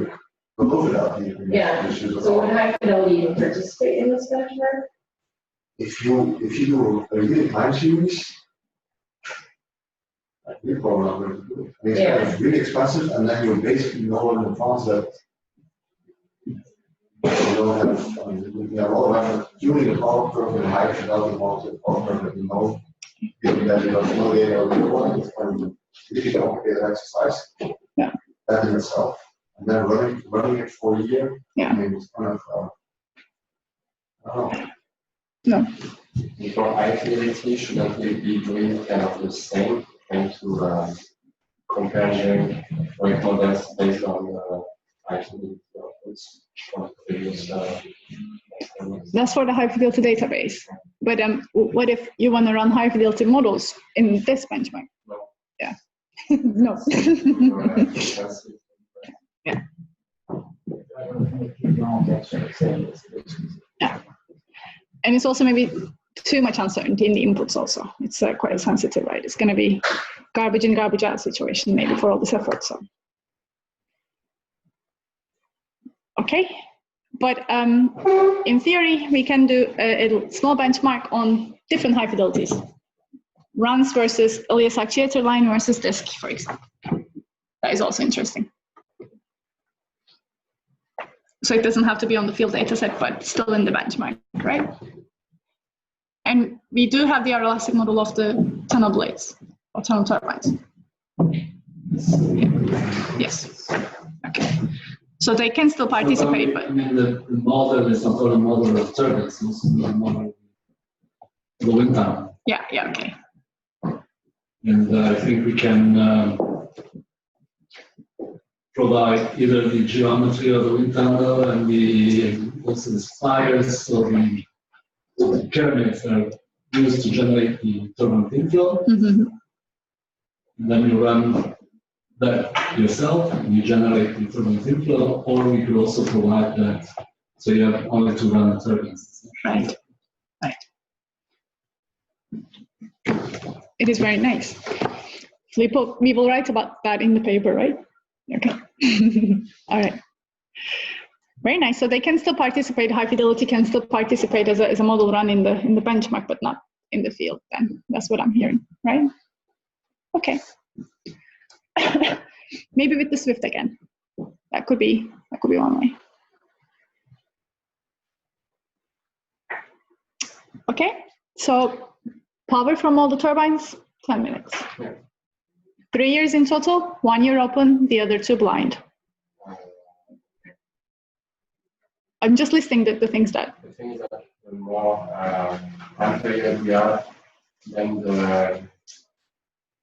the low fidelity, you can Yeah. So would high fidelity even participate in this benchmark? If you do a really time series, you're probably not going to do it. I mean, it's kind of really expensive, and then you basically know in advance that you don't have, I mean, you have a lot of effort tuning the power curve in high fidelity model, power curve that you know, given that you don't know the area of the point, it's kind of a really complicated exercise. Yeah. That in itself. And then running it for a year, yeah. I mean, it's kind of, I don't know. No. For high fidelity, shouldn't we be doing kind of the same, trying to compare weight models based on high fidelity outputs from previous That's for the high fidelity database. But what if you want to run high fidelity models in this benchmark? No. Yeah. No. Yeah. Yeah. And it's also maybe too much uncertainty in the inputs also. It's quite sensitive, right? It's going to be garbage in, garbage out situation maybe for all this effort. So. Okay. But in theory, we can do a small benchmark on different high fidelities. Runs versus alias actuator line versus disk, for example. That is also interesting. So it doesn't have to be on the field data set, but still in the benchmark, right? And we do have the elastic model of the tunnel blades or tunnel turbines. Yes. Okay. So they can still participate, but I mean, the model is not only a model of turbines, it's also a model of the wind tunnel. Yeah, okay. And I think we can provide either the geometry of the wind tunnel and also the spires or the pyramids that are used to generate the turbine inflow. Mm-hmm. And then you run that yourself and you generate the turbine inflow, or we could also provide that so you have only to run the turbines. Right. It is very nice. We will write about that in the paper, right? Okay. All right. Very nice. So they can still participate. High fidelity can still participate as a model run in the benchmark, but not in the field. Then that's what I'm hearing, right? Okay. Maybe with the Swift again. That could be one way. Okay. So power from all the turbines, 10 minutes. 3 years in total, 1 year open, the other 2 blind. I'm just listing the things that. The things that the more time we are, then the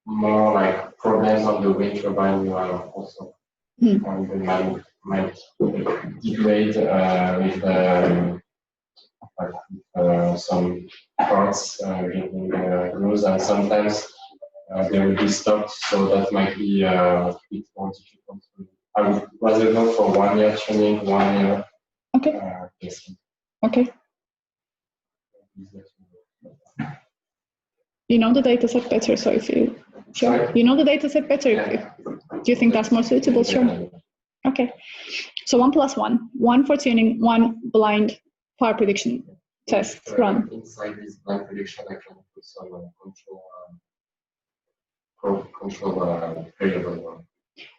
more like problems on the wind turbine you are also. And they might degrade with some parts in the grooves, and sometimes they will be stopped, so that might be a bit more difficult. I would rather go for 1 year training, 1 year. Okay. Okay. easier to. You know the data set better, so if you, sure. You know the data set better. Yeah. Do you think that's more suitable? Sure. Okay. So 1+1, 1 for tuning, 1 blind power prediction test run. Inside this blind prediction, I can put some control variable one.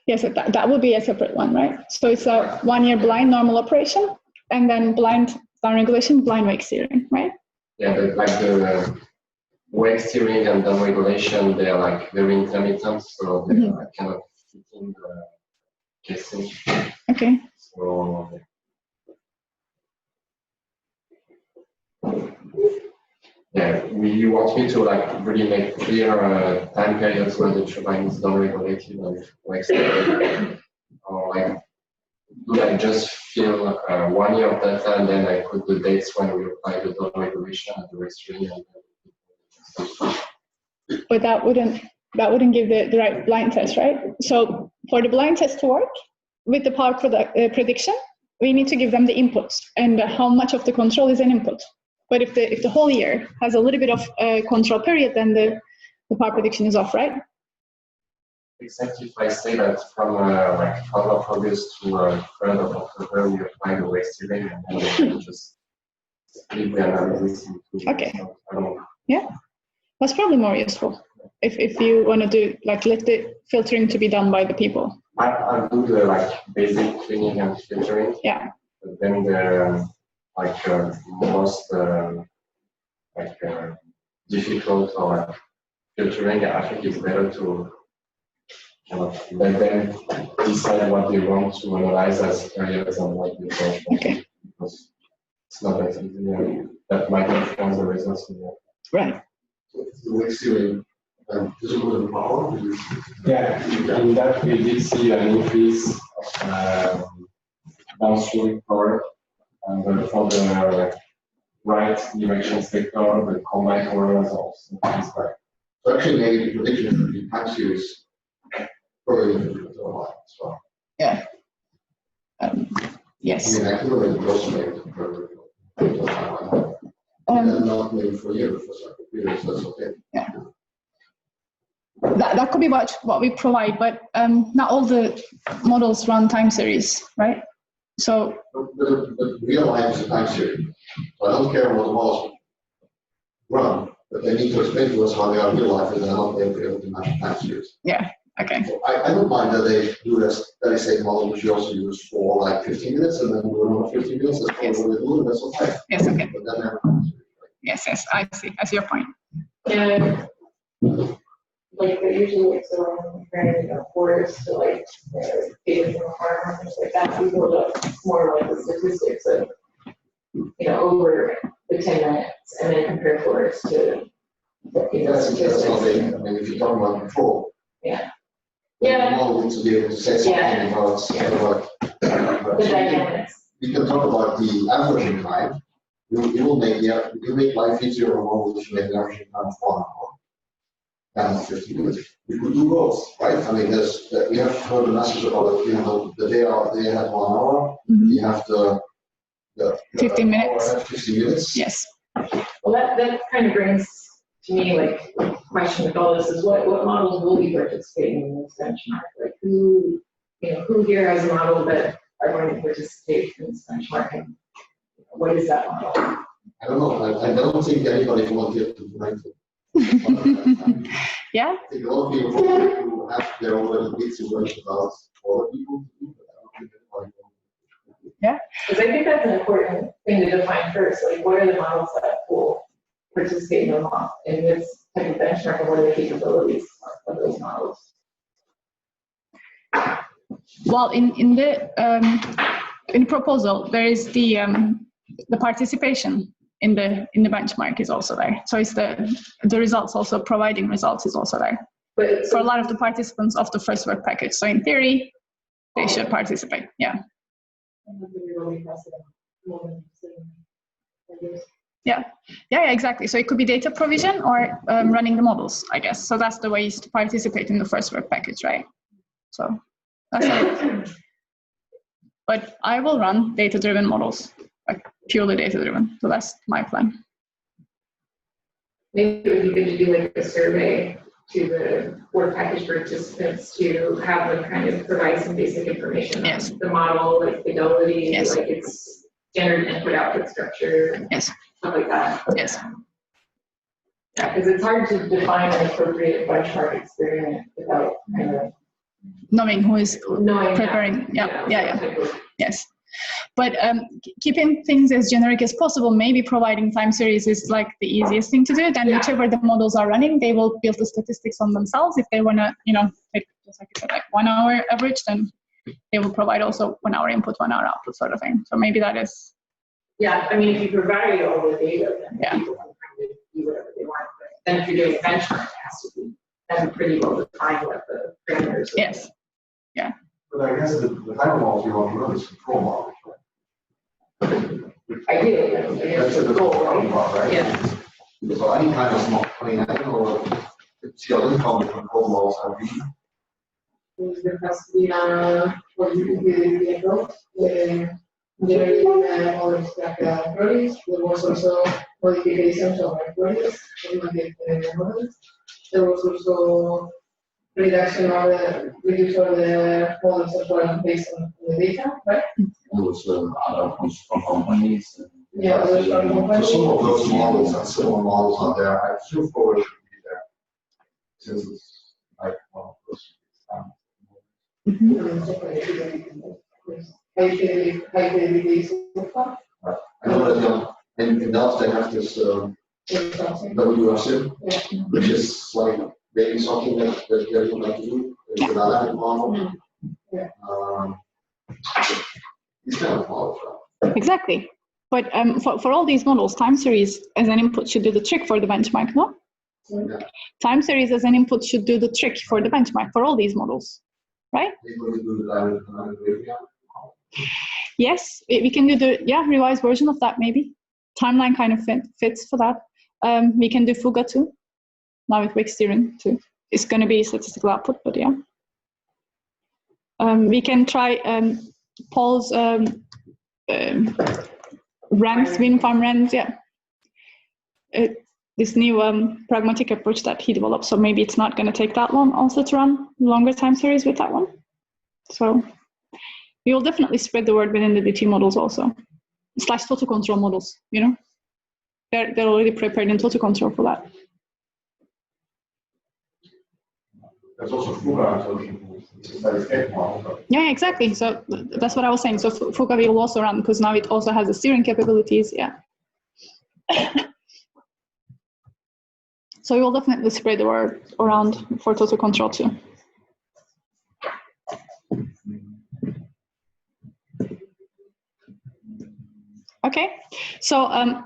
Yes, that would be a separate one, right? So it's a 1-year blind normal operation, and then blind downregulation, blind wake steering, right? Yeah, but like the wake steering and downregulation, they are like very intermittent, so they cannot fit in the casing. Okay. So yeah, you want me to like really make clear time periods where the turbine is downregulated and wake steering, or like do I just fill 1 year of data and then I put the dates when we apply the downregulation and the wake steering? But that wouldn't give the right blind test, right? So for the blind test to work with the power prediction, we need to give them the inputs and how much of the control is an input. But if the whole year has a little bit of control period, then the power prediction is off, right? Except if I say that from like 12 of August to 3rd of October, we apply the wake steering and then we just split the analysis into. Okay. Yeah, that's probably more useful if you want to do like let the filtering to be done by the people. I'll do the like basic cleaning and filtering. Yeah. But then the most difficult or filtering, I think it's better to let them decide what they want to analyze as periods and what they don't. Okay. Because it's not that easy. That might influence the results. Right. So the wake steering visible in power? Yeah, in that we did see an increase of downstream power, and for the right direction sector, the combined power was also increased by. So actually, maybe the prediction should be time series probably different to a lot as well. Yeah. Yes. I mean, I can already also make it for not maybe for you, for some computers, that's okay. Yeah. That could be what we provide, but not all the models run time series, right? So. But real life is a time series. So I don't care what the models run, but they need to explain to us how they are real life, and they're not able to match time series. Yeah. Okay. So I don't mind that they do this very same model, which you also use for like 15 minutes, and then do another 15 minutes. That's yes. what they do, and that's okay. Yes. Okay. But then they're not. Yes. I see. I see your point. Yeah. Like they usually it's comparing forests to like data from a farm and things like that. We build up more like the statistics of over the 10 minutes and then compare forests to That's how they, I mean, if you're talking about control. Yeah. The model needs to be able to say something about the dynamics. We can talk about the averaging time. You will make you make life easier on a model if you make the averaging time of 1 hour. And 50 minutes. You could do both, right? I mean, we have heard a message about the day had 1 hour. Mm-hmm. You have the 15 minutes. 50 minutes. Yes. Well, that kind of brings to me like the question with all this is what models will be participating in this benchmark? Like who here has a model that are going to participate in this benchmarking? What is that model? I don't know. I don't think anybody volunteered to write it. Yeah. I think a lot of people who have their own big situation about other people. Yeah. Because I think that's an important thing to define first. Like, what are the models that will participate in this type of benchmark, and what are the capabilities of those models? Well, in the proposal, there is the participation in the benchmark is also there. So it's the results also providing results is also there. But for a lot of the participants of the first work package. So in theory, they should participate. Yeah. Yeah, exactly. So it could be data provision or running the models, I guess. So that's the ways to participate in the first work package, right? So that's it. But I will run data-driven models, like purely data-driven. So that's my plan. maybe it would be good to do like a survey to the work package participants to have them kind of provide some basic information on the model, like fidelity, like its standard input-output structure, stuff like that. Yes. Yeah, because it's hard to define an appropriate benchmark experiment without kind of knowing who is preparing. That, Yes. But keeping things as generic as possible, maybe providing time series is like the easiest thing to do. Then whichever the models are running, they will build the statistics on themselves. If they want to, take, just like you said, like 1 hour average, then they will provide also 1 hour input, 1 hour output sort of thing. So maybe that is. Yeah, I mean, if you provide all the data, then people can kind of do whatever they want. But then if you're doing a benchmark, it has to be then pretty well defined what the parameters are. Yes. Yeah. But I guess the type of models you want to run is control models, right? Ideally, that's the goal, right? Yeah. So any kind of small, I mean, I don't know what CLN called the control models have been. There has to be what you can do in the approach, generating models like projects. There was also modifications of my projects, models. There was also reduction of the reduce of the models as well based on the data, right? There was other from companies. So some of those models and similar models are there. I feel forward should be there since it's like one of those. I know that in Delft they have this WRSIM, which is like maybe something that they would like to do. It's a dynamic model. These kind of models. Exactly. But for all these models, time series as an input should do the trick for the benchmark, no? Yeah. Time series as an input should do the trick for the benchmark for all these models, right? Yes, we can do the revised version of that maybe. Timeline kind of fits for that. We can do Fuga too. Now with Wake steering too. It's going to be statistical output, but yeah. We can try Paul's rents, wind farm rents, this new pragmatic approach that he developed. So maybe it's not going to take that long also to run longer time series with that one. So we will definitely spread the word within the DT models also. / total control models, They're already prepared in total control for that. There's also Fuga, it's a very fake model. Yeah, exactly. So that's what I was saying. So Fuga will also run because now it also has the steering capabilities. Yeah. So we will definitely spread the word around for total control too. Okay. So I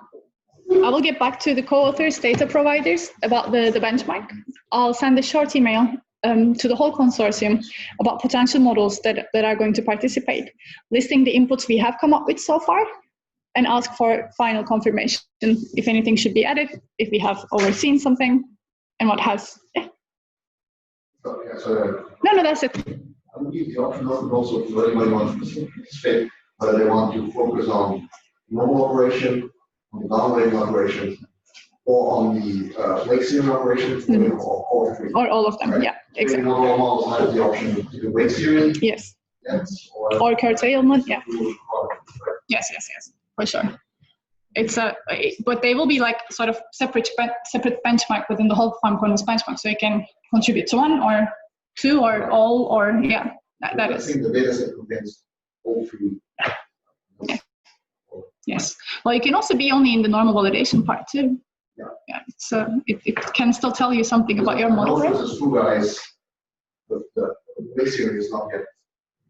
will get back to the co-authors, data providers about the benchmark. I'll send a short email to the whole consortium about potential models that are going to participate, listing the inputs we have come up with so far, and ask for final confirmation if anything should be added, if we have overseen something, and what has. Yeah. No, that's it. I would give the option also to anybody who wants to participate, whether they want to focus on normal operation, on the downrange operations, or on the wake steering operations, or all of them, right? Yeah, exactly. Normal models have the option to do wake steering. Yes. Or curtailment, yeah. Yes, for sure. It's but they will be like sort of separate benchmark within the whole FarmConners benchmark, so you can contribute to one or two or all or that is. I think the data set contains all three. Yeah. Yes. Well, you can also be only in the normal validation part too. Yeah. It can still tell you something about your model, right? As Fuga is the wake steering is not yet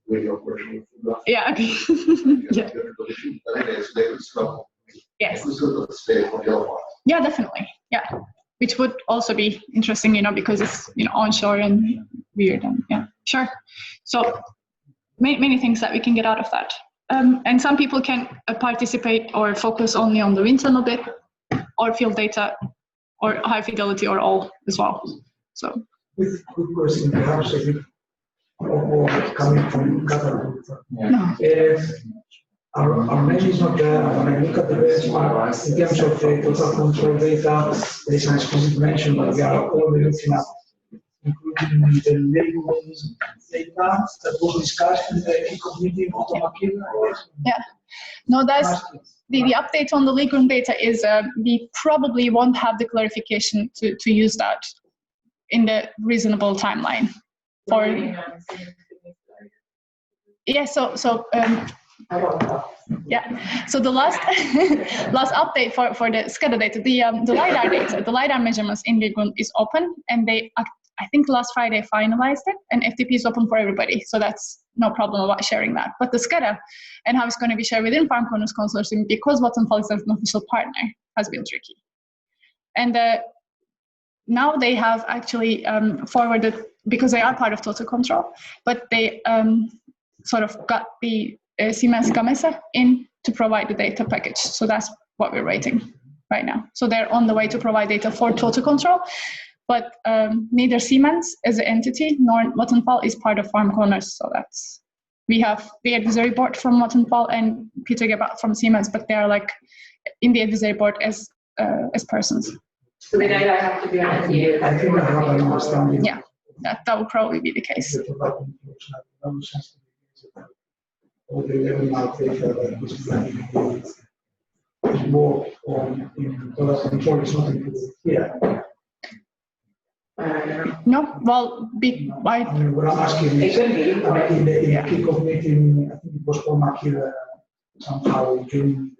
really operational. Yeah. Yeah. Yes. Yeah, definitely. Yeah, which would also be interesting, because it's onshore and weird and sure. So many things that we can get out of that. And some people can participate or focus only on the wind tunnel bit, or field data, or high fidelity, or all as well. So. With good question, perhaps a bit or coming from government. No. our name is not there. When I look at the benchmark, in terms of the total control data, there is an explicit mention that we are already looking at, including the labels data that was discussed in the kickoff meeting of the Makina. Yeah. No, that's the update on the legal data is we probably won't have the clarification to use that in the reasonable timeline. For yeah, yeah. So the last last update for the SCADA data, the LiDAR data, the LiDAR measurements in Leuven is open, and they I think last Friday finalized it, and FTP is open for everybody, so that's no problem about sharing that. But the SCADA and how it's going to be shared within FarmConners consortium, because Vattenfall is an official partner, has been tricky. And now they have actually forwarded, because they are part of Total Control, but they sort of got the Siemens Gamesa in to provide the data package. So that's what we're waiting right now. So they're on the way to provide data for Total Control, but neither Siemens as an entity nor Vattenfall is part of FarmConners. So that's, we have the advisory board from Vattenfall and Peter Gebhardt from Siemens, but they are like in the advisory board as persons. So the data have to be on NDA. I think I have an understanding. Yeah, that will probably be the case. All the level now data that was more on in Total Control is not included here. No, well, I mean, what I'm asking is, in the kickoff meeting, I think it was for Makila somehow during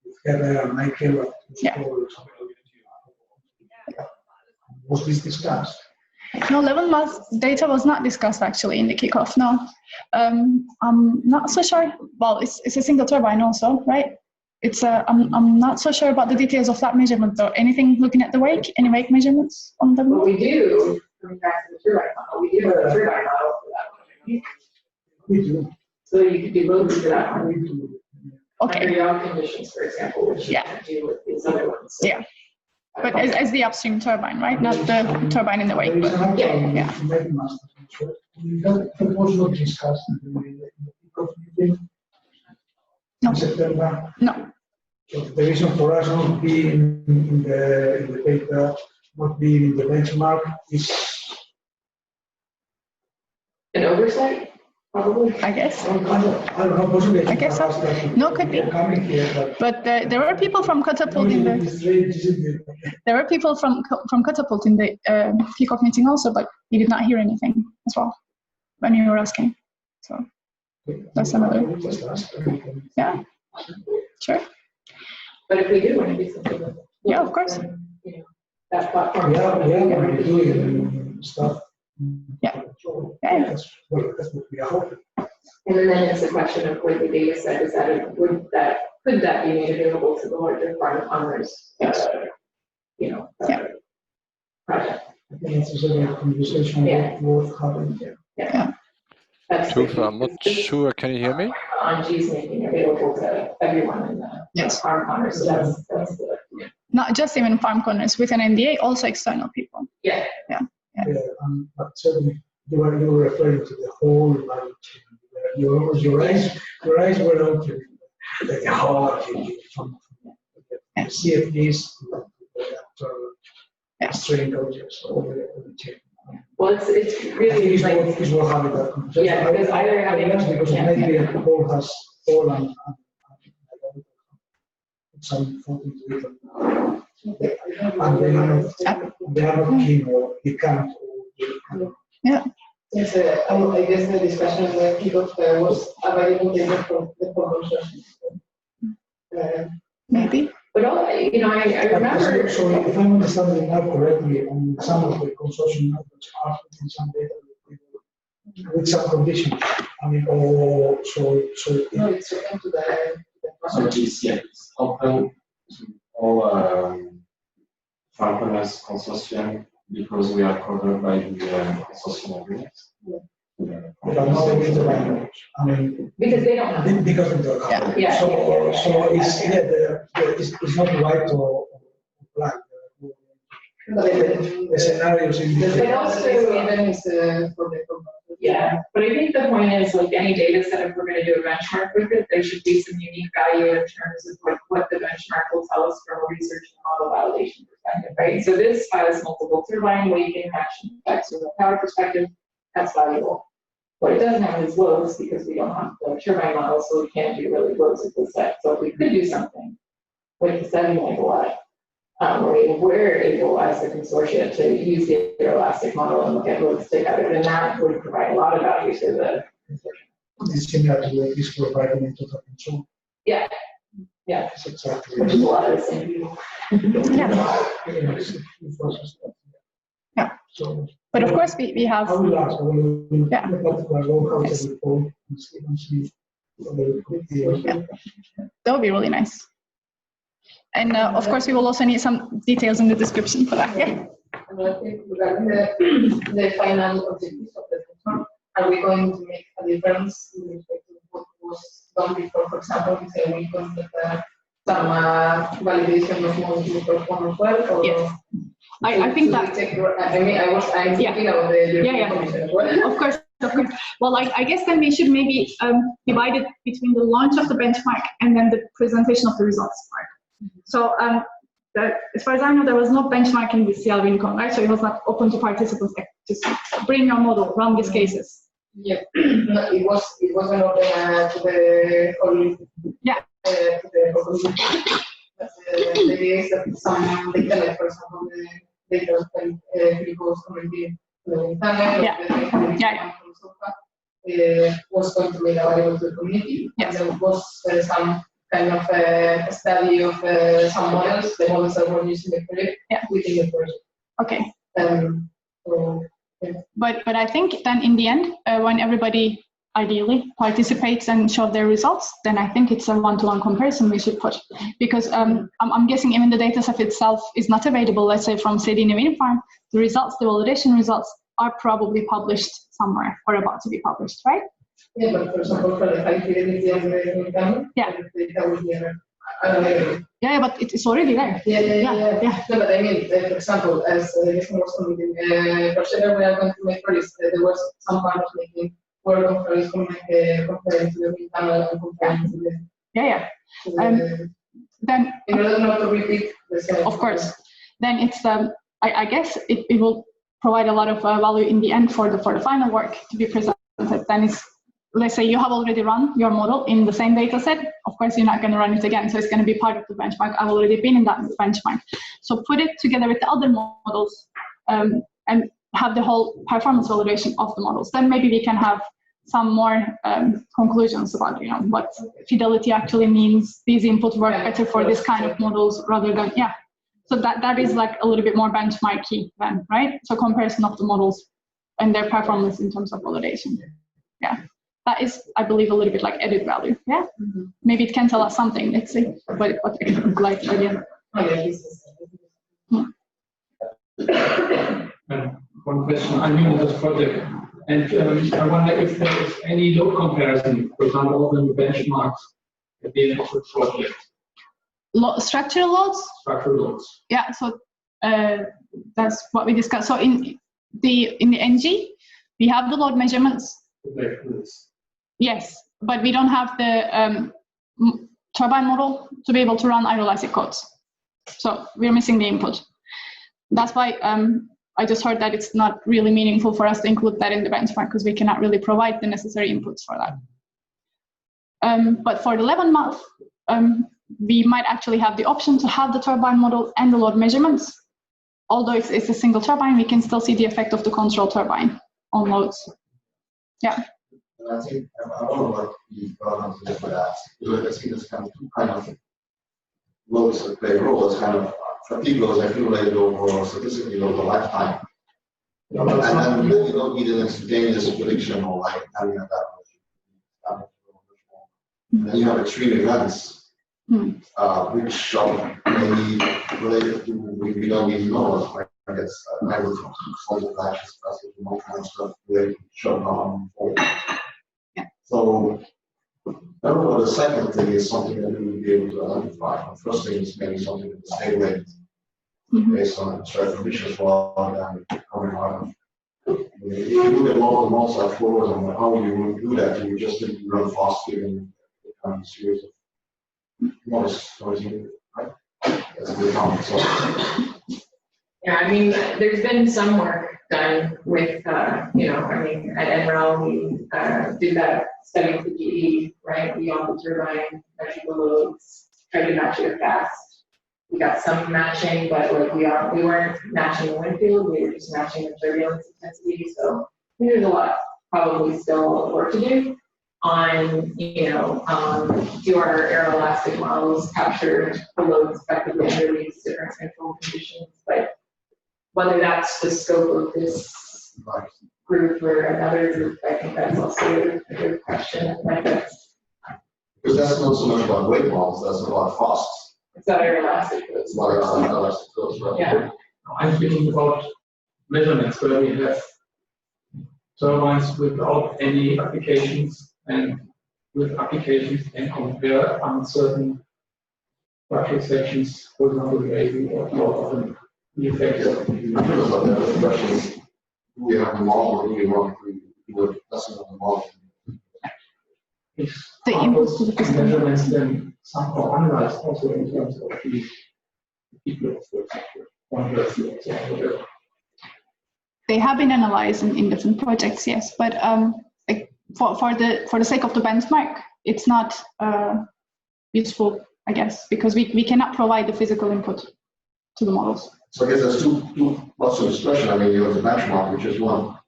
with Heather and Michael. Yeah. Was this discussed? No, Leuven data was not discussed actually in the kickoff. No, I'm not so sure. Well, it's a single turbine also, right? It's I'm not so sure about the details of that measurement though. Anything looking at the wake? Any wake measurements on the? Well, we do. Coming back to the turbine model, we do have a turbine model for that one. We do. So you could do loads for that one. We do. Okay. Under yaw conditions, for example, which you can't do with these other ones. So. Yeah. But as the upstream turbine, right? Not the turbine in the wake. But yeah. That was not discussed in the kickoff meeting in September. No. So the reason for us not being in the data, not being in the benchmark is an oversight, probably. I guess. I don't know. Possibly. I guess so. No, could be. But there were people from Catapult in the. There were people from Catapult in the kickoff meeting also, but we did not hear anything as well when you were asking. So that's another. Yeah. Sure. But if we do want to do something with it, yeah, of course. Then, you know, that platform. Yeah, we're doing stuff. Yeah. That's what we are hoping. And then it's a question of what the data set is that could that be made available to the larger FarmConners, you know, project. I think it's a conversation worth having. Yeah. Truth, I'm not sure. Can you hear me? ONG's making available to everyone in the FarmConners. So that's the. Not just even FarmConners with an NDA, also external people. Yeah. Yeah. But certainly you were referring to the whole value chain. Your eyes were open. The whole from the CFDs to the string objects all the chain. Well, it's really it's more having that conversation. Yeah, because either having because maybe a whole has all and some something to it. And they are not keen or they can't. Yeah. Yes, I guess the discussion of the kickoff was available data from the promotion. Maybe. But all, you know, I remember. So if I'm understanding now correctly, on some of the consortium members are putting some data with some conditions. I mean, or so. No, it's open to the process. Yeah, it's open to all FarmConners consortium because we are covered by the consortium agreements. But not with the language. I mean, because they don't have. Because of the so it's not white or black. The scenarios in but also even is for the yeah, but I think the point is, like any data set, if we're going to do a benchmark with it, there should be some unique value in terms of what the benchmark will tell us from a research and model validation perspective, right? So this has multiple turbine weight interaction effects from a power perspective. That's valuable. What it doesn't have is loads because we don't have the turbine model, so we can't do really loads of the set. So if we could do something with the 7 megawatt, we're able as a consortia to use the elastic model and look at loads together, and that would provide a lot of value to the consortium. It's similar to what is provided in total control. Yeah. Yeah. It's exactly. Which is a lot of the same people. Yeah. So, but of course, we have. I will ask. Yeah. That would be really nice. And of course, we will also need some details in the description for that. Yeah. And I think regarding the final objectives of the platform, are we going to make a difference with respect to what was done before? For example, we say we conduct some validation of module performance well, or yes. I think that. I'm thinking of the European Commission as well. Of course. Well, I guess then we should maybe divide it between the launch of the benchmark and then the presentation of the results part. So as far as I know, there was no benchmark in the Leuven, right? So it was not open to participants. Just bring your model, run these cases. Yeah, no, it wasn't open to the whole. Yeah. To the whole community. But there is some data, like for example, the data of glucose community panel, was going to be available to the community. Yes. And there was some kind of a study of some models, the models that were used in the project, within the project. Okay. So, yeah. But I think then in the end, when everybody ideally participates and show their results, then I think it's a one-to-one comparison we should put. Because I'm guessing even the data set itself is not available, let's say from the wind farm, the results, the validation results are probably published somewhere or about to be published, right? Yeah, but for example, for the high fidelity of the wind farm, the data will be available. Yeah, but it's already there. Yeah. No, but I mean, for example, as this was committing, consider we are going to make projects. There was some part of making work on projects comparing to the wind panel and comparing to the. Then in order not to repeat the same. Of course. Then it's I guess it will provide a lot of value in the end for the final work to be presented. Then it's, let's say you have already run your model in the same data set. Of course, you're not going to run it again. So it's going to be part of the benchmark. I've already been in that benchmark. So put it together with the other models and have the whole performance validation of the models. Then maybe we can have some more conclusions about, what fidelity actually means. These inputs work better for this kind of models rather than, So that is like a little bit more benchmarky then, right? So comparison of the models and their performance in terms of validation. Yeah. That is, I believe, a little bit like added value. Yeah. Mm-hmm. Maybe it can tell us something. Let's see what it could look like again. One question. I'm new in this project, and I wonder if there is any load comparison, for example, when the benchmarks at the end of the project. Structural loads? Structural loads. Yeah. So that's what we discussed. So in the NG, we have the load measurements. Yes, but we don't have the turbine model to be able to run irolytic codes. So we're missing the input. That's why I just heard that it's not really meaningful for us to include that in the benchmark because we cannot really provide the necessary inputs for that. But for the Leuven month, we might actually have the option to have the turbine model and the load measurements. Although it's a single turbine, we can still see the effect of the control turbine on loads. Yeah. I think I don't know what the problems is with that. Because I see there's kind of two kind of loads that play a role. It's kind of fatigue loads, accumulated over statistically over lifetime. And then you don't need an instantaneous prediction or like having that. And then you have extreme events, which are maybe related to we don't even know. Like I guess I would solve flashes, more kind of stuff related to shutdown. So I don't know. The second thing is something that we would be able to identify. The first thing is maybe something that's regulated based on certain conditions rather than coming out of If you look at a lot of the multi-site floors and how you would do that, you would just simply run fast given the kind of series of noise, right? That's the common source. Yeah, I mean, there's been some work done with, you know, I mean, at NREL, we did that study with the GE, right? We on the turbine, measured the loads, tried to match it fast. We got some matching, but like we weren't matching the wind field, we were just matching the turbulence intensity. So I think there's a lot, probably still work to do on, you know, do our aeroelastic models capture the loads effectively under these different control conditions, but whether that's the scope of this group or another group, I think that's also a good question. Because that's not so much about weight models, that's about costs. It's not aeroelastic. It's not aeroelastic costs, right? Yeah. I'm thinking about measurements where we have turbines without any applications and with applications and compare uncertain structural sections, for example, maybe or often the effects of the question is, do we have a model or do we want to do a lesson on the model? If the inputs to the measurements then somehow analyzed also in terms of the people, for example, they have been analyzed in different projects, yes, but like for the sake of the benchmark, it's not useful, I guess, because we cannot provide the physical input to the models. So I guess there's two lots of discussion. I mean, you have the benchmark, which is one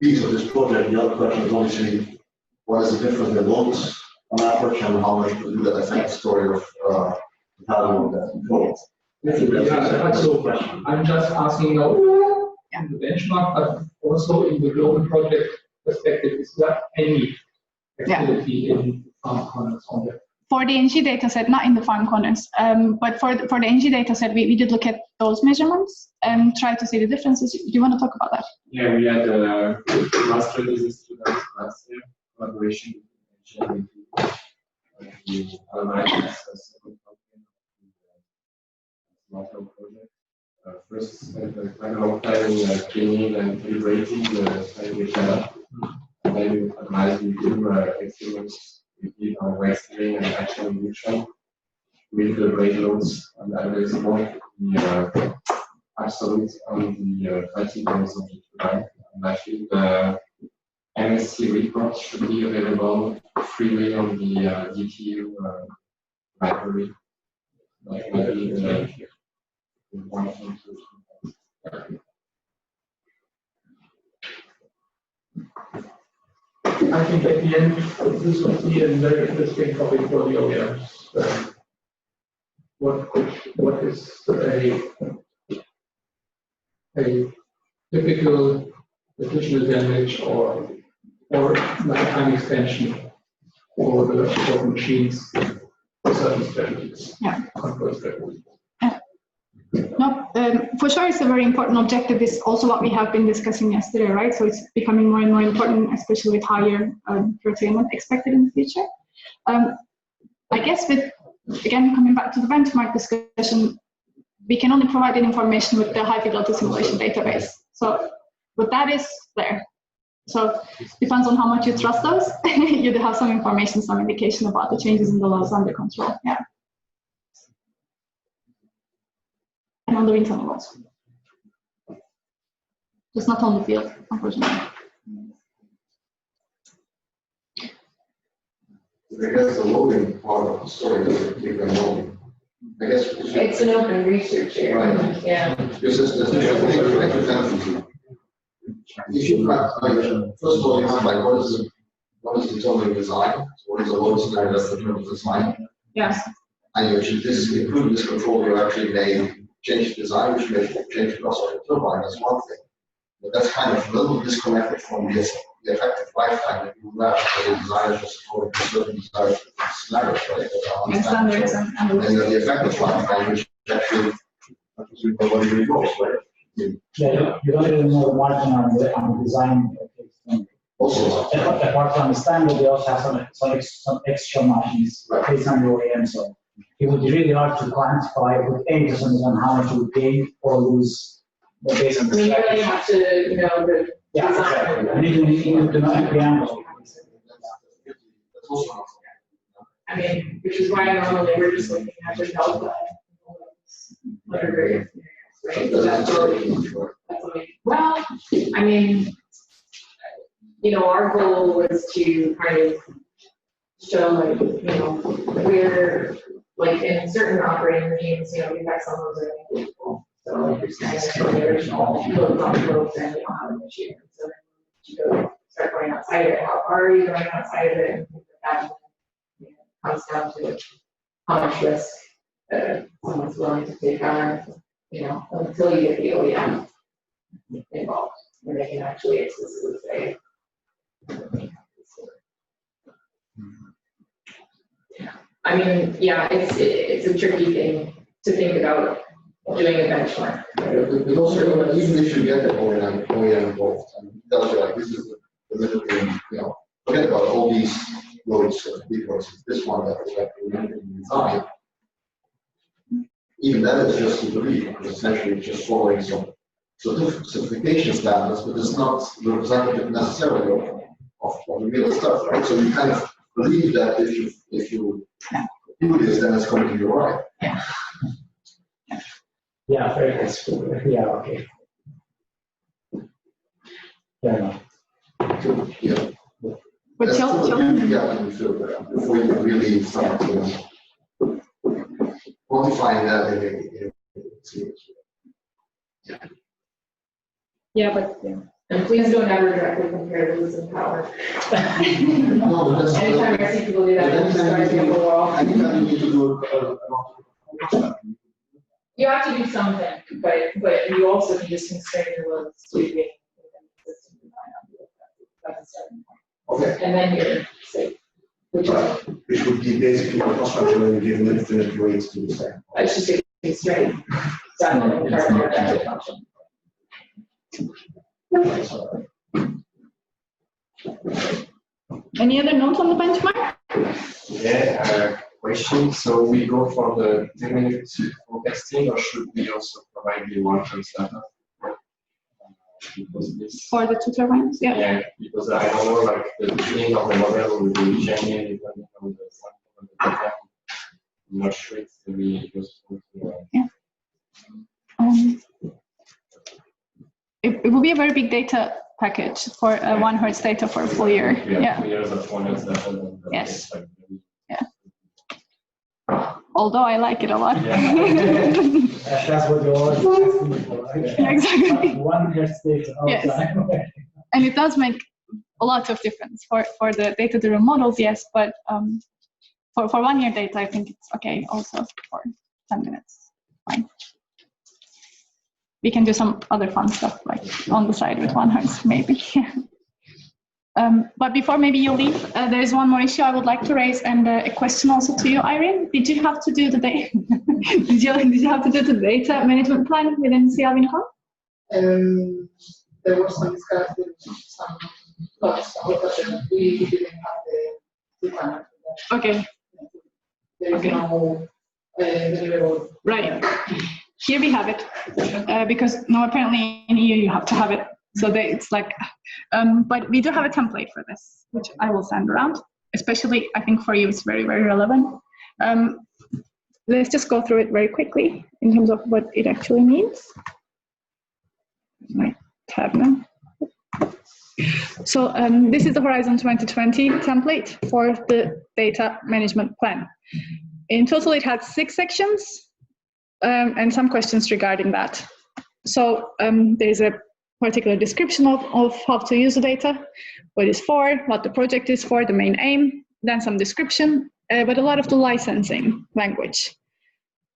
piece of this project. The other question is obviously what is the difference in loads on average and how much to do that affect the story of the value of that control. Yeah, that's your question. I'm just asking now in the benchmark, but also in the global project perspective, is there any activity in FarmConners on that? For the NG dataset, not in the FarmConners, but for the NG dataset, we did look at those measurements and try to see the differences. Do you want to talk about that? Yeah, we had master thesis students last year, collaboration with the analysis project. First, quite a long time in cleaning and calibrating the scientific data, and then analyzing the experiments. We did on wasting and action reduction with the brake loads and average mode, the absolute and the fighting points of the turbine. And I think the MSC report should be available freely on the DTU library. Like maybe the one thing to I think at the end, this would be a very interesting topic for the audience. What is a typical additional damage or lifetime extension for the machines for certain strategies? Yeah. Control strategies. No, for sure, it's a very important objective. Is also what we have been discussing yesterday, right? So it's becoming more and more important, especially with higher curtailment expected in the future. I guess with, again, coming back to the benchmark discussion, we can only provide that information with the high fidelity simulation database. So, but that is there. So depends on how much you trust those. You do have some information, some indication about the changes in the loads under control. Yeah. And on the wind tunnel also. Just not on the field, unfortunately. I guess the loading part of the story is a big loading. I guess it's an open research area. Right. Yeah. Because there's if you first of all, you have like what is the total design? So what is the load scenario that's the term of design? Yes. And you actually include this control, you actually may change the design, which may change the cost of the turbine. That's one thing. But that's kind of a little disconnected from the effective lifetime that you have. So the design is just according to certain design scenarios, right? Standards and the effective lifetime, which actually what it really goes, right? Yeah, you don't even know the margin on the design. Also, apart from the standard, they also have some extra margins based on the OEM. So it would be really hard to quantify with any percentage on how much you would gain or lose based on the I mean, you really have to know Yeah, exactly. I need to know the preamble. I mean, which is why normally we're just looking at the delta. Right? Well, I mean, you know, our goal was to kind of show, like, you know, where, like, in certain operating regimes, you know, we've got some of those are illegal. So, like, you're saying that the original loads on loads, then you don't have an issue. So then you go start going outside of it. How far are you going outside of it? And things like that, you know, comes down to how much risk someone's willing to take on, you know, until you get the OEM involved, where they can actually explicitly say. I mean, yeah, it's a tricky thing to think about doing a benchmark. But also, even if you get the OEM involved, and tell you, like, this is the minimum, you know, forget about all these loads, big loads, this one that was like the minimum design. Even that is just to believe, because essentially it's just following some certification standards, but it's not representative necessarily of the real stuff, right? So you kind of believe that if you do this, then it's going to be right. Yeah, very good. Yeah, okay. Yeah. So, yeah. But That's tell still you got to feel that before you really start quantifying that in Yeah, but yeah. And please don't ever directly compare those in power. No, but that's anytime I see people do that, I'm just trying to go off. anytime you need to do You have to do something, but you also can just constrain your loads to being within the system design. That's a starting point. Okay. And then you're safe. Which would be basically a cost structure where you give infinite weights to the stack. It's just a constraint. It's not an entire function. Any other notes on the benchmark? Yeah, question. So we go for the 10-minute forecasting, or should we also provide the one-time data? Because this, for the 2 turbines, yeah. Yeah, because I don't know, like the beginning of the model will be changing depending on the sample and the data. I'm not sure it's really useful to. Yeah. It will be a very big data package for 1 Hertz data for a full year. Yeah. 2 years of 1 Hertz data. Yes. Yeah. Although I like it a lot. Yeah. That's what you're always asking for, right? Yeah, exactly. 1 Hertz data all the time. And it does make a lot of difference for the data-driven models, yes, but for 1 year data, I think it's okay also for 10 minutes. Fine. We can do some other fun stuff like on the side with 1 Hertz, maybe. But before maybe you leave, there is one more issue I would like to raise, and a question also to you, Irene. Did you have to do the data? did you have to do the data management plan within CLVinCon? There was some discussion, some thoughts, but we didn't have the plan. Okay. There is no deliverable. Right. Here we have it, because no, apparently in EU you have to have it. So it's like, but we do have a template for this, which I will send around. Especially, I think for you it's very, very relevant. Let's just go through it very quickly in terms of what it actually means. My tab now. So this is the Horizon 2020 template for the data management plan. In total, it had 6 sections and some questions regarding that. So there's a particular description of how to use the data, what it's for, what the project is for, the main aim, then some description, but a lot of the licensing language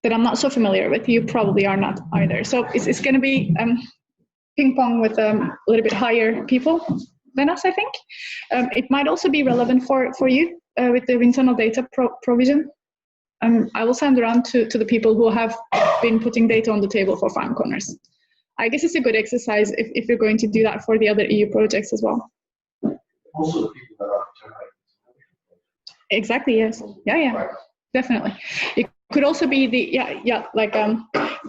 that I'm not so familiar with. You probably are not either. So it's going to be ping pong with a little bit higher people than us, I think. It might also be relevant for you with the internal data provision. I will send around to the people who have been putting data on the table for FarmConners. I guess it's a good exercise if you're going to do that for the other EU projects as well. Also, the people that are generating. Exactly, yes. Yeah, definitely. You could also be the, like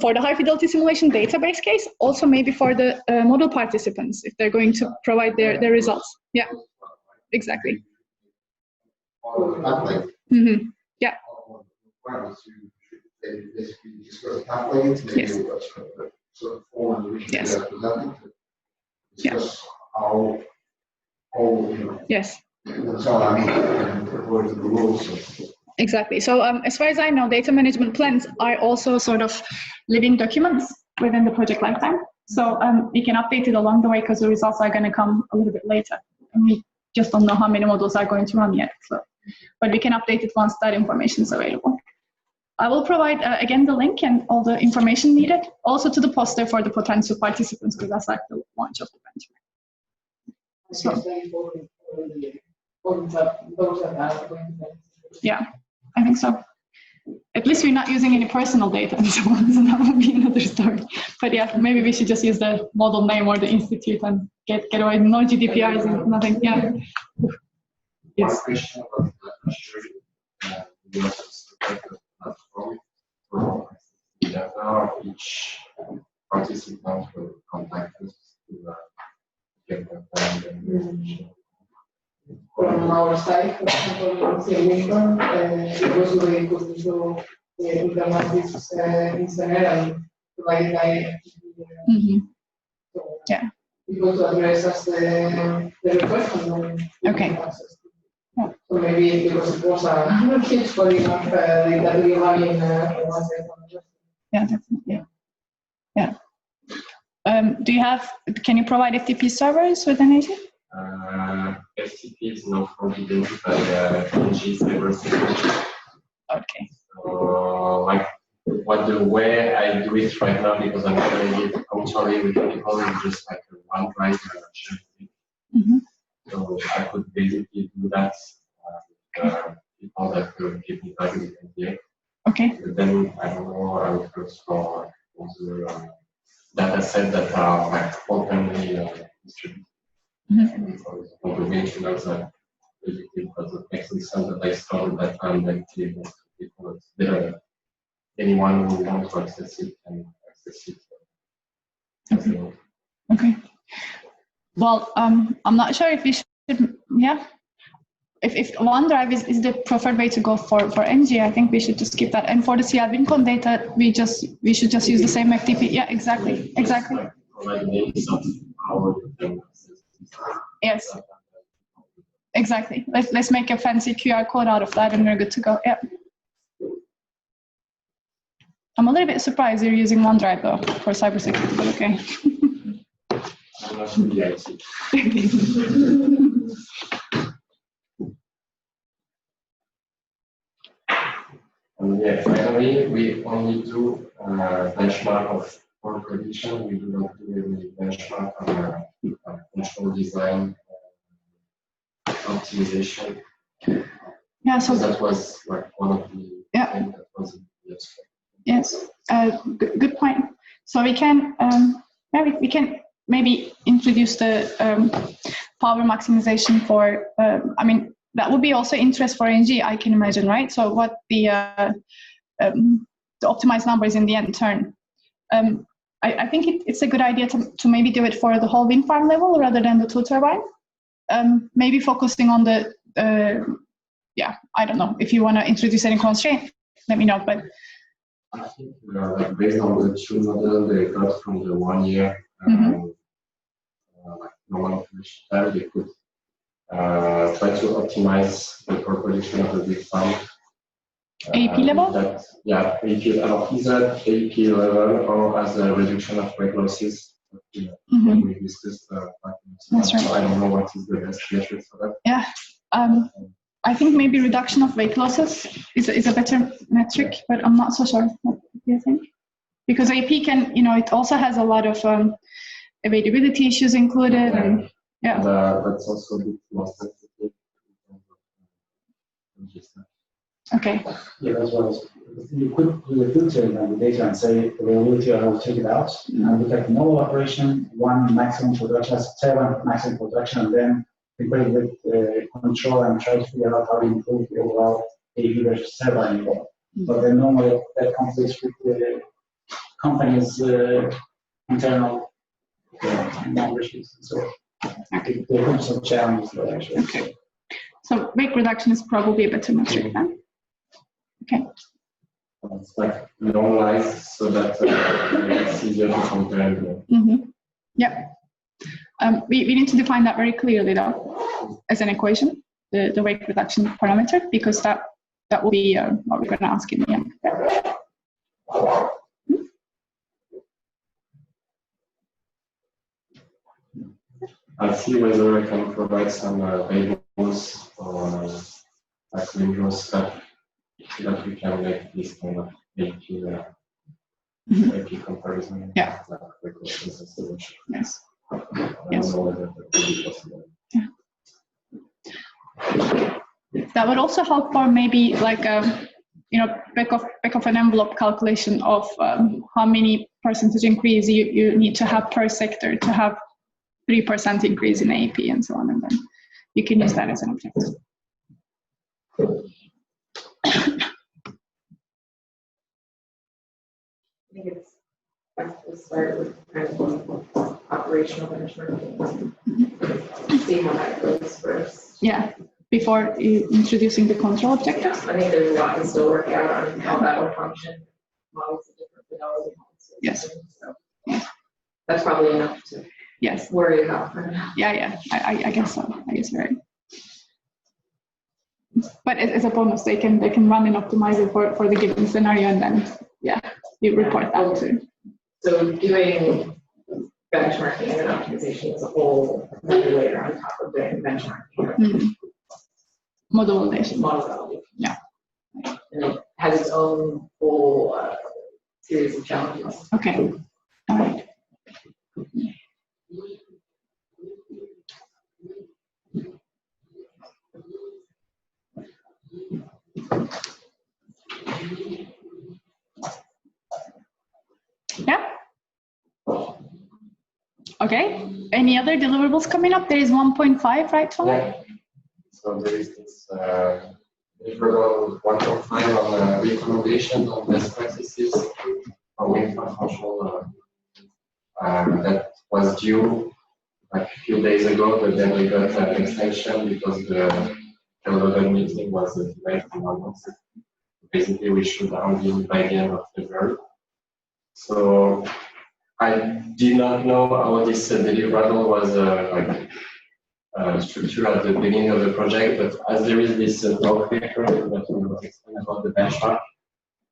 for the high fidelity simulation database case, also maybe for the model participants, if they're going to provide their results. Yeah, exactly. Mm-hmm. Yeah. Yes. Yes. Yes. Yes. Exactly. So as far as I know, data management plans are also sort of living documents within the project lifetime. So we can update it along the way because the results are going to come a little bit later. And we just don't know how many models are going to run yet. So, but we can update it once that information is available. I will provide, again, the link and all the information needed, also to the poster for the potential participants, because that's like the launch of the benchmark. So, yeah, I think so. At least we're not using any personal data and so on, so that would be another story. But yeah, maybe we should just use the model name or the institute and get away. No GDPRs and nothing. Yeah. Yes. One question about each participant will contact us to get the plan. From our side, for example, in Leuven, it was really good to implement this in Spanner and provide yeah. people to address us the request and then access. Yeah. So maybe because it was a huge volume of data that we have in one second. Yeah, definitely. Yeah. Do you have? Can you provide FTP servers with NAG? FTP is not forbidden by NG cybersecurity. Okay. So, like, the way I do it right now, because I'm doing it actually with people, is just like a OneDrive sharing. So I could basically do that with people that could give me back with NDA. Okay. But then I don't know how it works for other data sets that are like openly distributed. For example, the maintenance basically because it makes sense that I started that time that people that anyone who wants to access it can access it. Okay. Okay. Well, I'm not sure if we should, yeah. If OneDrive is the preferred way to go for NG, I think we should just keep that. And for the CR-WinCon data, we should just use the same FTP. Yeah, exactly. Exactly. Yes. Exactly. Let's make a fancy QR code out of that and we're good to go. Yeah. I'm a little bit surprised you're using OneDrive though for cybersecurity, but okay. And yeah, finally, we only do benchmark of core prediction. We do not do any benchmark on control design optimization. Yeah, so that was like one of the things that was yes, good point. So we can maybe introduce the power maximization for. I mean, that would be also interest for NG, I can imagine, right? So what the optimized numbers in the end turn. I think it's a good idea to maybe do it for the whole wind farm level rather than the 2 turbine. Maybe focusing on the, I don't know, if you want to introduce any constraint, let me know, but. I think like based on the 2 model they got from the 1 year like normal operation time, they could try to optimize the proportion of the wind farm. AP level? AP, either AP level or as a reduction of weight losses. We discussed that's right. So I don't know what is the best metric for that. Yeah, I think maybe reduction of weight losses is a better metric, but I'm not so sure. What do you think? Because AP can, it also has a lot of availability issues included, and that's also a bit more sensitive. Okay. Yeah, that's what I was. You could do a filtering on the data and say availability, I will take it out and look at normal operation, 1 maximum production, 7 maximum production, and then compare it with control and try to figure out how to improve the overall AP versus turbine level. but then normally that conflicts with the company's internal memberships. So there are some challenges there actually. Okay. So weight reduction is probably a better metric then. Okay. It's like normalized so that it's easier to compare. Yeah. We need to define that very clearly though, as an equation, the weight reduction parameter, because that will be what we're going to ask in the end. I'll see whether I can provide some tables or like Windows stuff so that we can make this kind of AP comparison. Yeah. Yes. Yes. Yeah. That would also help for maybe like back of an envelope calculation of how many percentage increase you need to have per sector to have 3% increase in AP and so on, and then you can use that as an objective. I think it's best to start with kind of operational benchmarking. See how that goes first. Yeah, before introducing the control objectives. I think there's a lot to still work out on how that will function. Models of different fidelity models. Yes. So that's probably enough to worry about for now. Yeah, I guess so. I guess you're right. But as a bonus, they can run an optimizer for the given scenario, and then you report that too. So doing benchmarking and optimization as a whole layer on top of doing benchmarking. Model validation. Model validation. Yeah. And it has its own whole series of challenges. Okay. All right. Yeah. Okay. Any other deliverables coming up? There is 1.5, right, Tom? Yeah. So there is this deliverable 1.5 on recommendation on best practices for wind farm control that was due like a few days ago, but then we got an extension because the Leuven meeting was delayed for 1 month. Basically, we should have been by the end of February. So I did not know how this deliverable was structured at the beginning of the project, but as there is this talk paper that we will explain about the benchmark,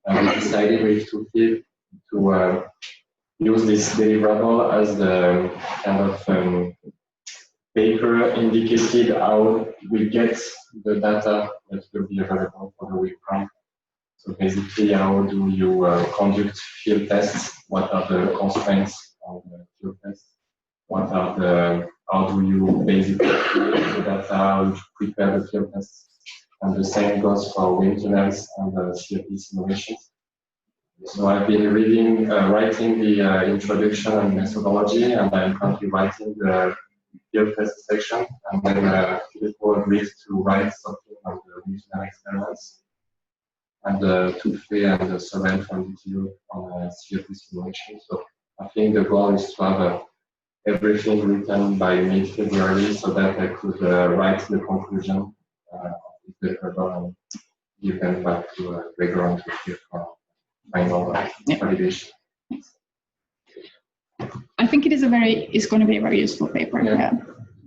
we decided to use this deliverable as the kind of paper indicated how we get the data that will be available for the week prime. So basically, how do you conduct field tests? What are the constraints of the field tests? How do you basically create the data, how you prepare the field tests? And the same goes for wind tunnels and the CFD simulations. So I've been writing the introduction and methodology, and I'm currently writing the field test section. And then Filippo agreed to write something on the wind tunnel experiments, and Tufe and Soren from DTU on CFD simulation. So I think the goal is to have everything written by mid-February so that I could write the conclusion of the paper and give them back to Gregor and Tufe for final validation. I think it's going to be a very useful paper. Yeah.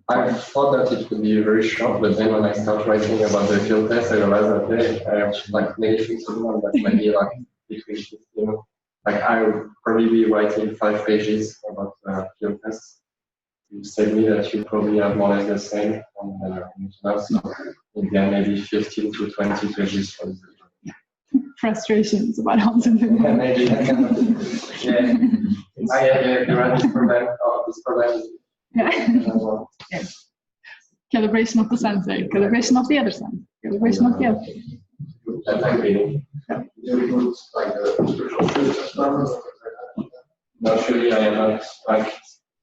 I thought that it would be very short, but then when I start writing about the field test, I realized that I have like many things to do, and that might be like between 15. Like I would probably be writing 5 pages about field tests. You said me that you probably have more or less the same on so in the end maybe 15 to 20 pages for this. Frustrations about how to do that. Maybe I can. I have this problem. Yeah. Yes. Calibration of the sensor, calibration of the other sensor, calibration of the other. That I'm reading. Not really, I am not like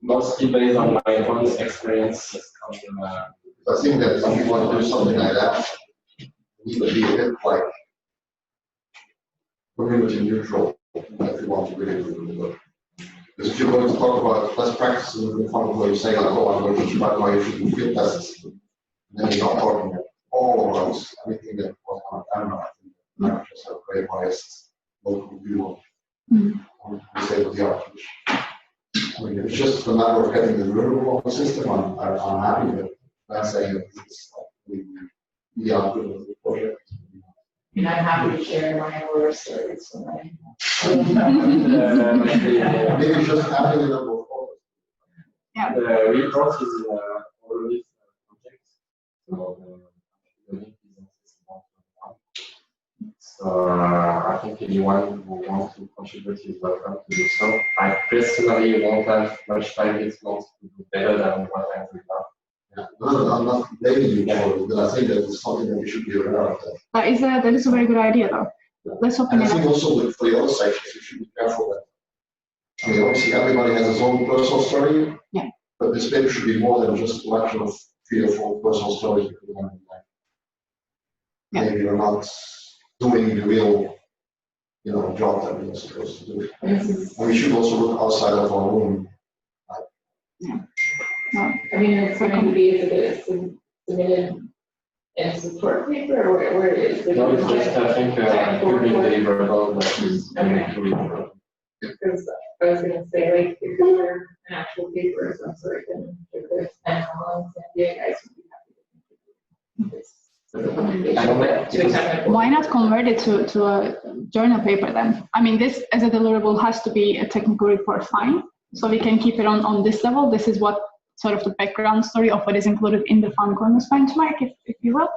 mostly based on my own experience. I think that if you want to do something like that, you need to be a bit like community neutral if you want to really do the work. Because if you're going to talk about best practices in the fund where you say like, oh, I'm going to describe why you should do field tests, then you're not talking all about anything that was on camera. I think that just have a very biased local view of the state of the art. I mean, if it's just a matter of getting the renewable of the system, I'm happy with it. I'm saying that it's the output of the project. And I'm happy to share my horror stories. Maybe just adding a number of photos. Yeah. The report is already project. So the link is accessible. So I think anyone who wants to contribute is welcome to do so. I personally won't have much time this month to do better than what I'm doing now. Yeah. No, I'm not blaming you for it, but I think that it's something that we should be aware of. That is a very good idea, though. Let's open and it I think up. also for the other sections, you should be careful that. I mean, obviously, everybody has his own personal story. Yeah. But this paper should be more than just a collection of 3 or 4 personal stories. Yeah. Maybe you're not doing the real, job that we're supposed to do. And we should also look outside of our room. Yeah. I mean, it's going to be submitted in support paper, or where is it? No, it's just, I think, building deliverable that is coming to it. Because I was going to say, like, if there were an actual paper or some sort, then if there's an online, yeah, guys would be happy to do. Why not convert it to a journal paper then? I mean, this as a deliverable has to be a technical report, fine. So we can keep it on this level. This is what sort of the background story of what is included in the FarmConners benchmark, if you will.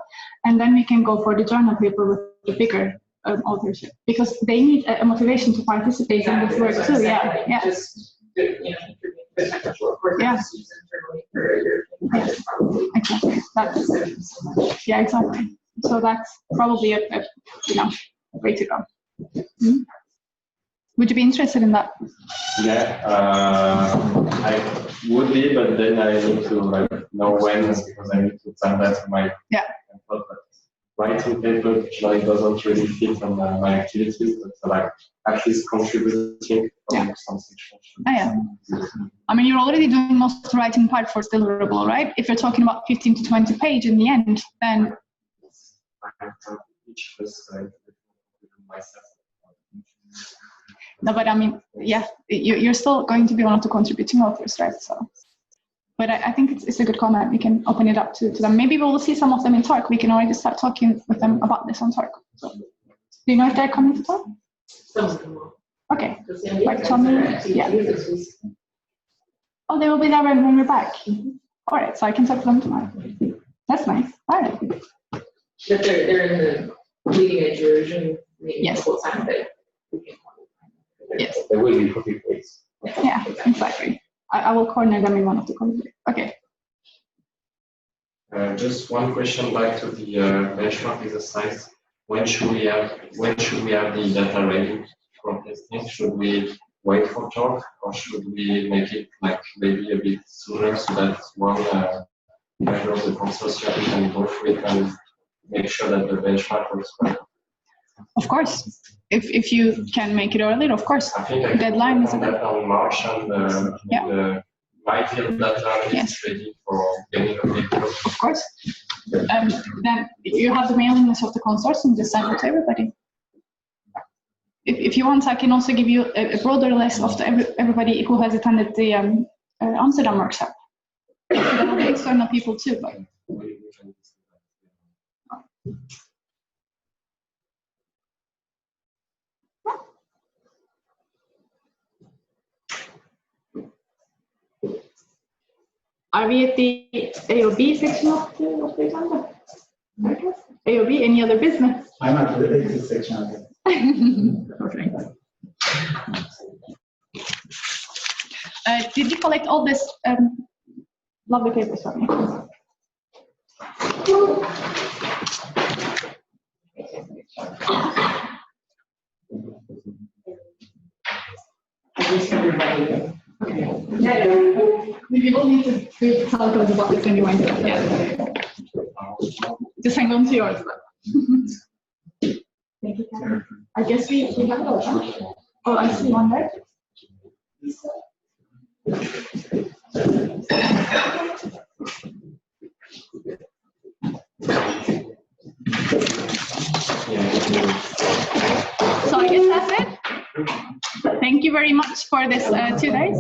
And then we can go for the journal paper with the bigger authorship, because they need a motivation to participate in this work too. Yeah, yeah. Just, the technical report that's used internally for your exactly. That's, yeah, exactly. So that's probably a way to go. Mm-hmm. Would you be interested in that? Yeah, I would be, but then I need to know when, because I need to send that to my writing paper, which doesn't really fit on my activities, but at least contributing from some section. Oh, yeah. I mean, you're already doing most of the writing part for deliverable, right? If you're talking about 15 to 20 pages in the end, then each of us myself. No, but I mean, yeah, you're still going to be one of the contributing authors, right? So, but I think it's a good comment. We can open it up to them. Maybe we'll see some of them in talk. We can already start talking with them about this on talk. So, do you know if they're coming to talk? Some of them will. Okay. Like Tommy, yeah. Oh, they will be there when we're back. All right, so I can talk to them tomorrow. That's nice. All right. But they're in the leading edge version. Yes. The whole time, but yes. There will be copy paste. Yeah, exactly. I will corner them in one of the comments. Okay. Just one question back to the benchmark exercise. When should we have the data ready for testing? Should we wait for talk, or should we make it maybe a bit sooner so that one member of the consortium can go through it and make sure that the benchmark works well? Of course. If you can make it earlier, of course. I think I deadline is that on March, and the my field data is ready for getting a paper. Of course. Then you have the mailing list of the consortium, just send it to everybody. If you want, I can also give you a broader list of everybody who has attended the Amsterdam workshop. There will be external people too, but. Are we at the AOB section of the agenda? AOB, any other business? I'm at the basic section of it. Perfect. Did you collect all this lovely papers for me? We will need to talk about this anyway. Yeah. Just hang on to yours. Thank you, Karen. I guess we have it open. Oh, I see one there. So I guess that's it. Thank you very much for this 2 days.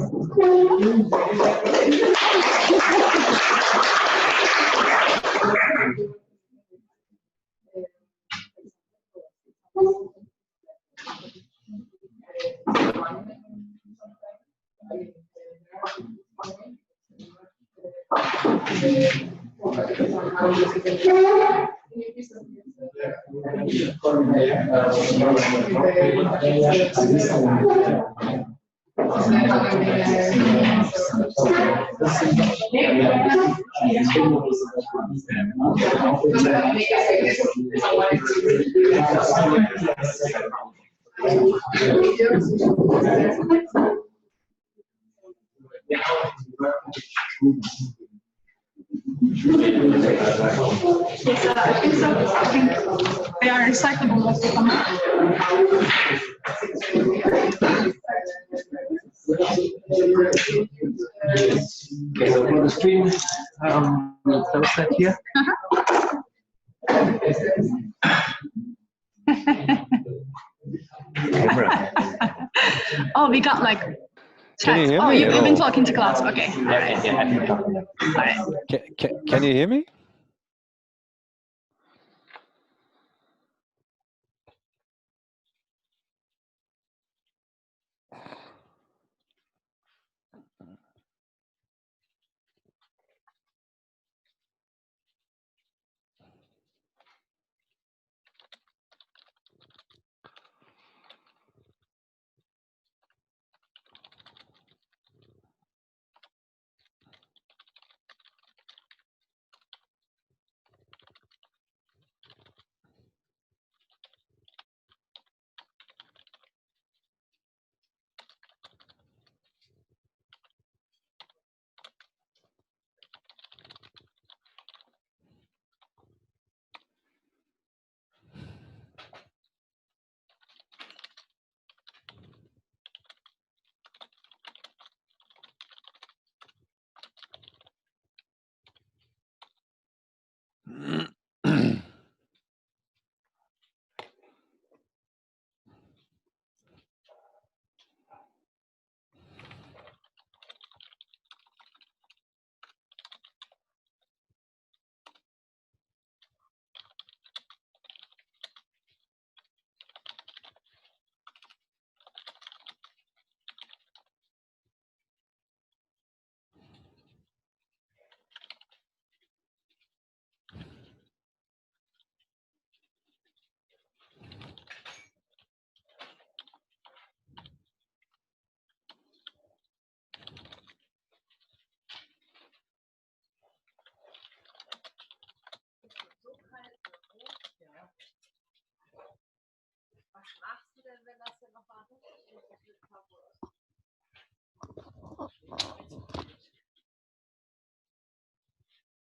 Yes, I think so. I think they are recyclable most of them. Okay, so for the stream, we'll close that here. Oh, we got like Can you chat. hear Oh, me you've at been all? talking to class. Okay. Yeah. All right. Can you hear me?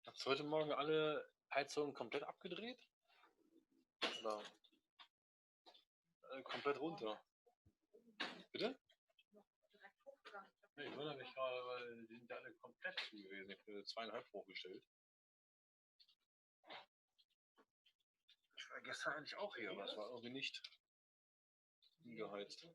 Hast du heute Morgen alle Heizungen komplett abgedreht? Oder komplett runter? Bitte? Nee, ich wundere mich gerade, weil die sind ja alle komplett zu gewesen. Ich bin 2,5 hochgestellt. Ich war gestern eigentlich auch hier, aber es war irgendwie nicht geheizt.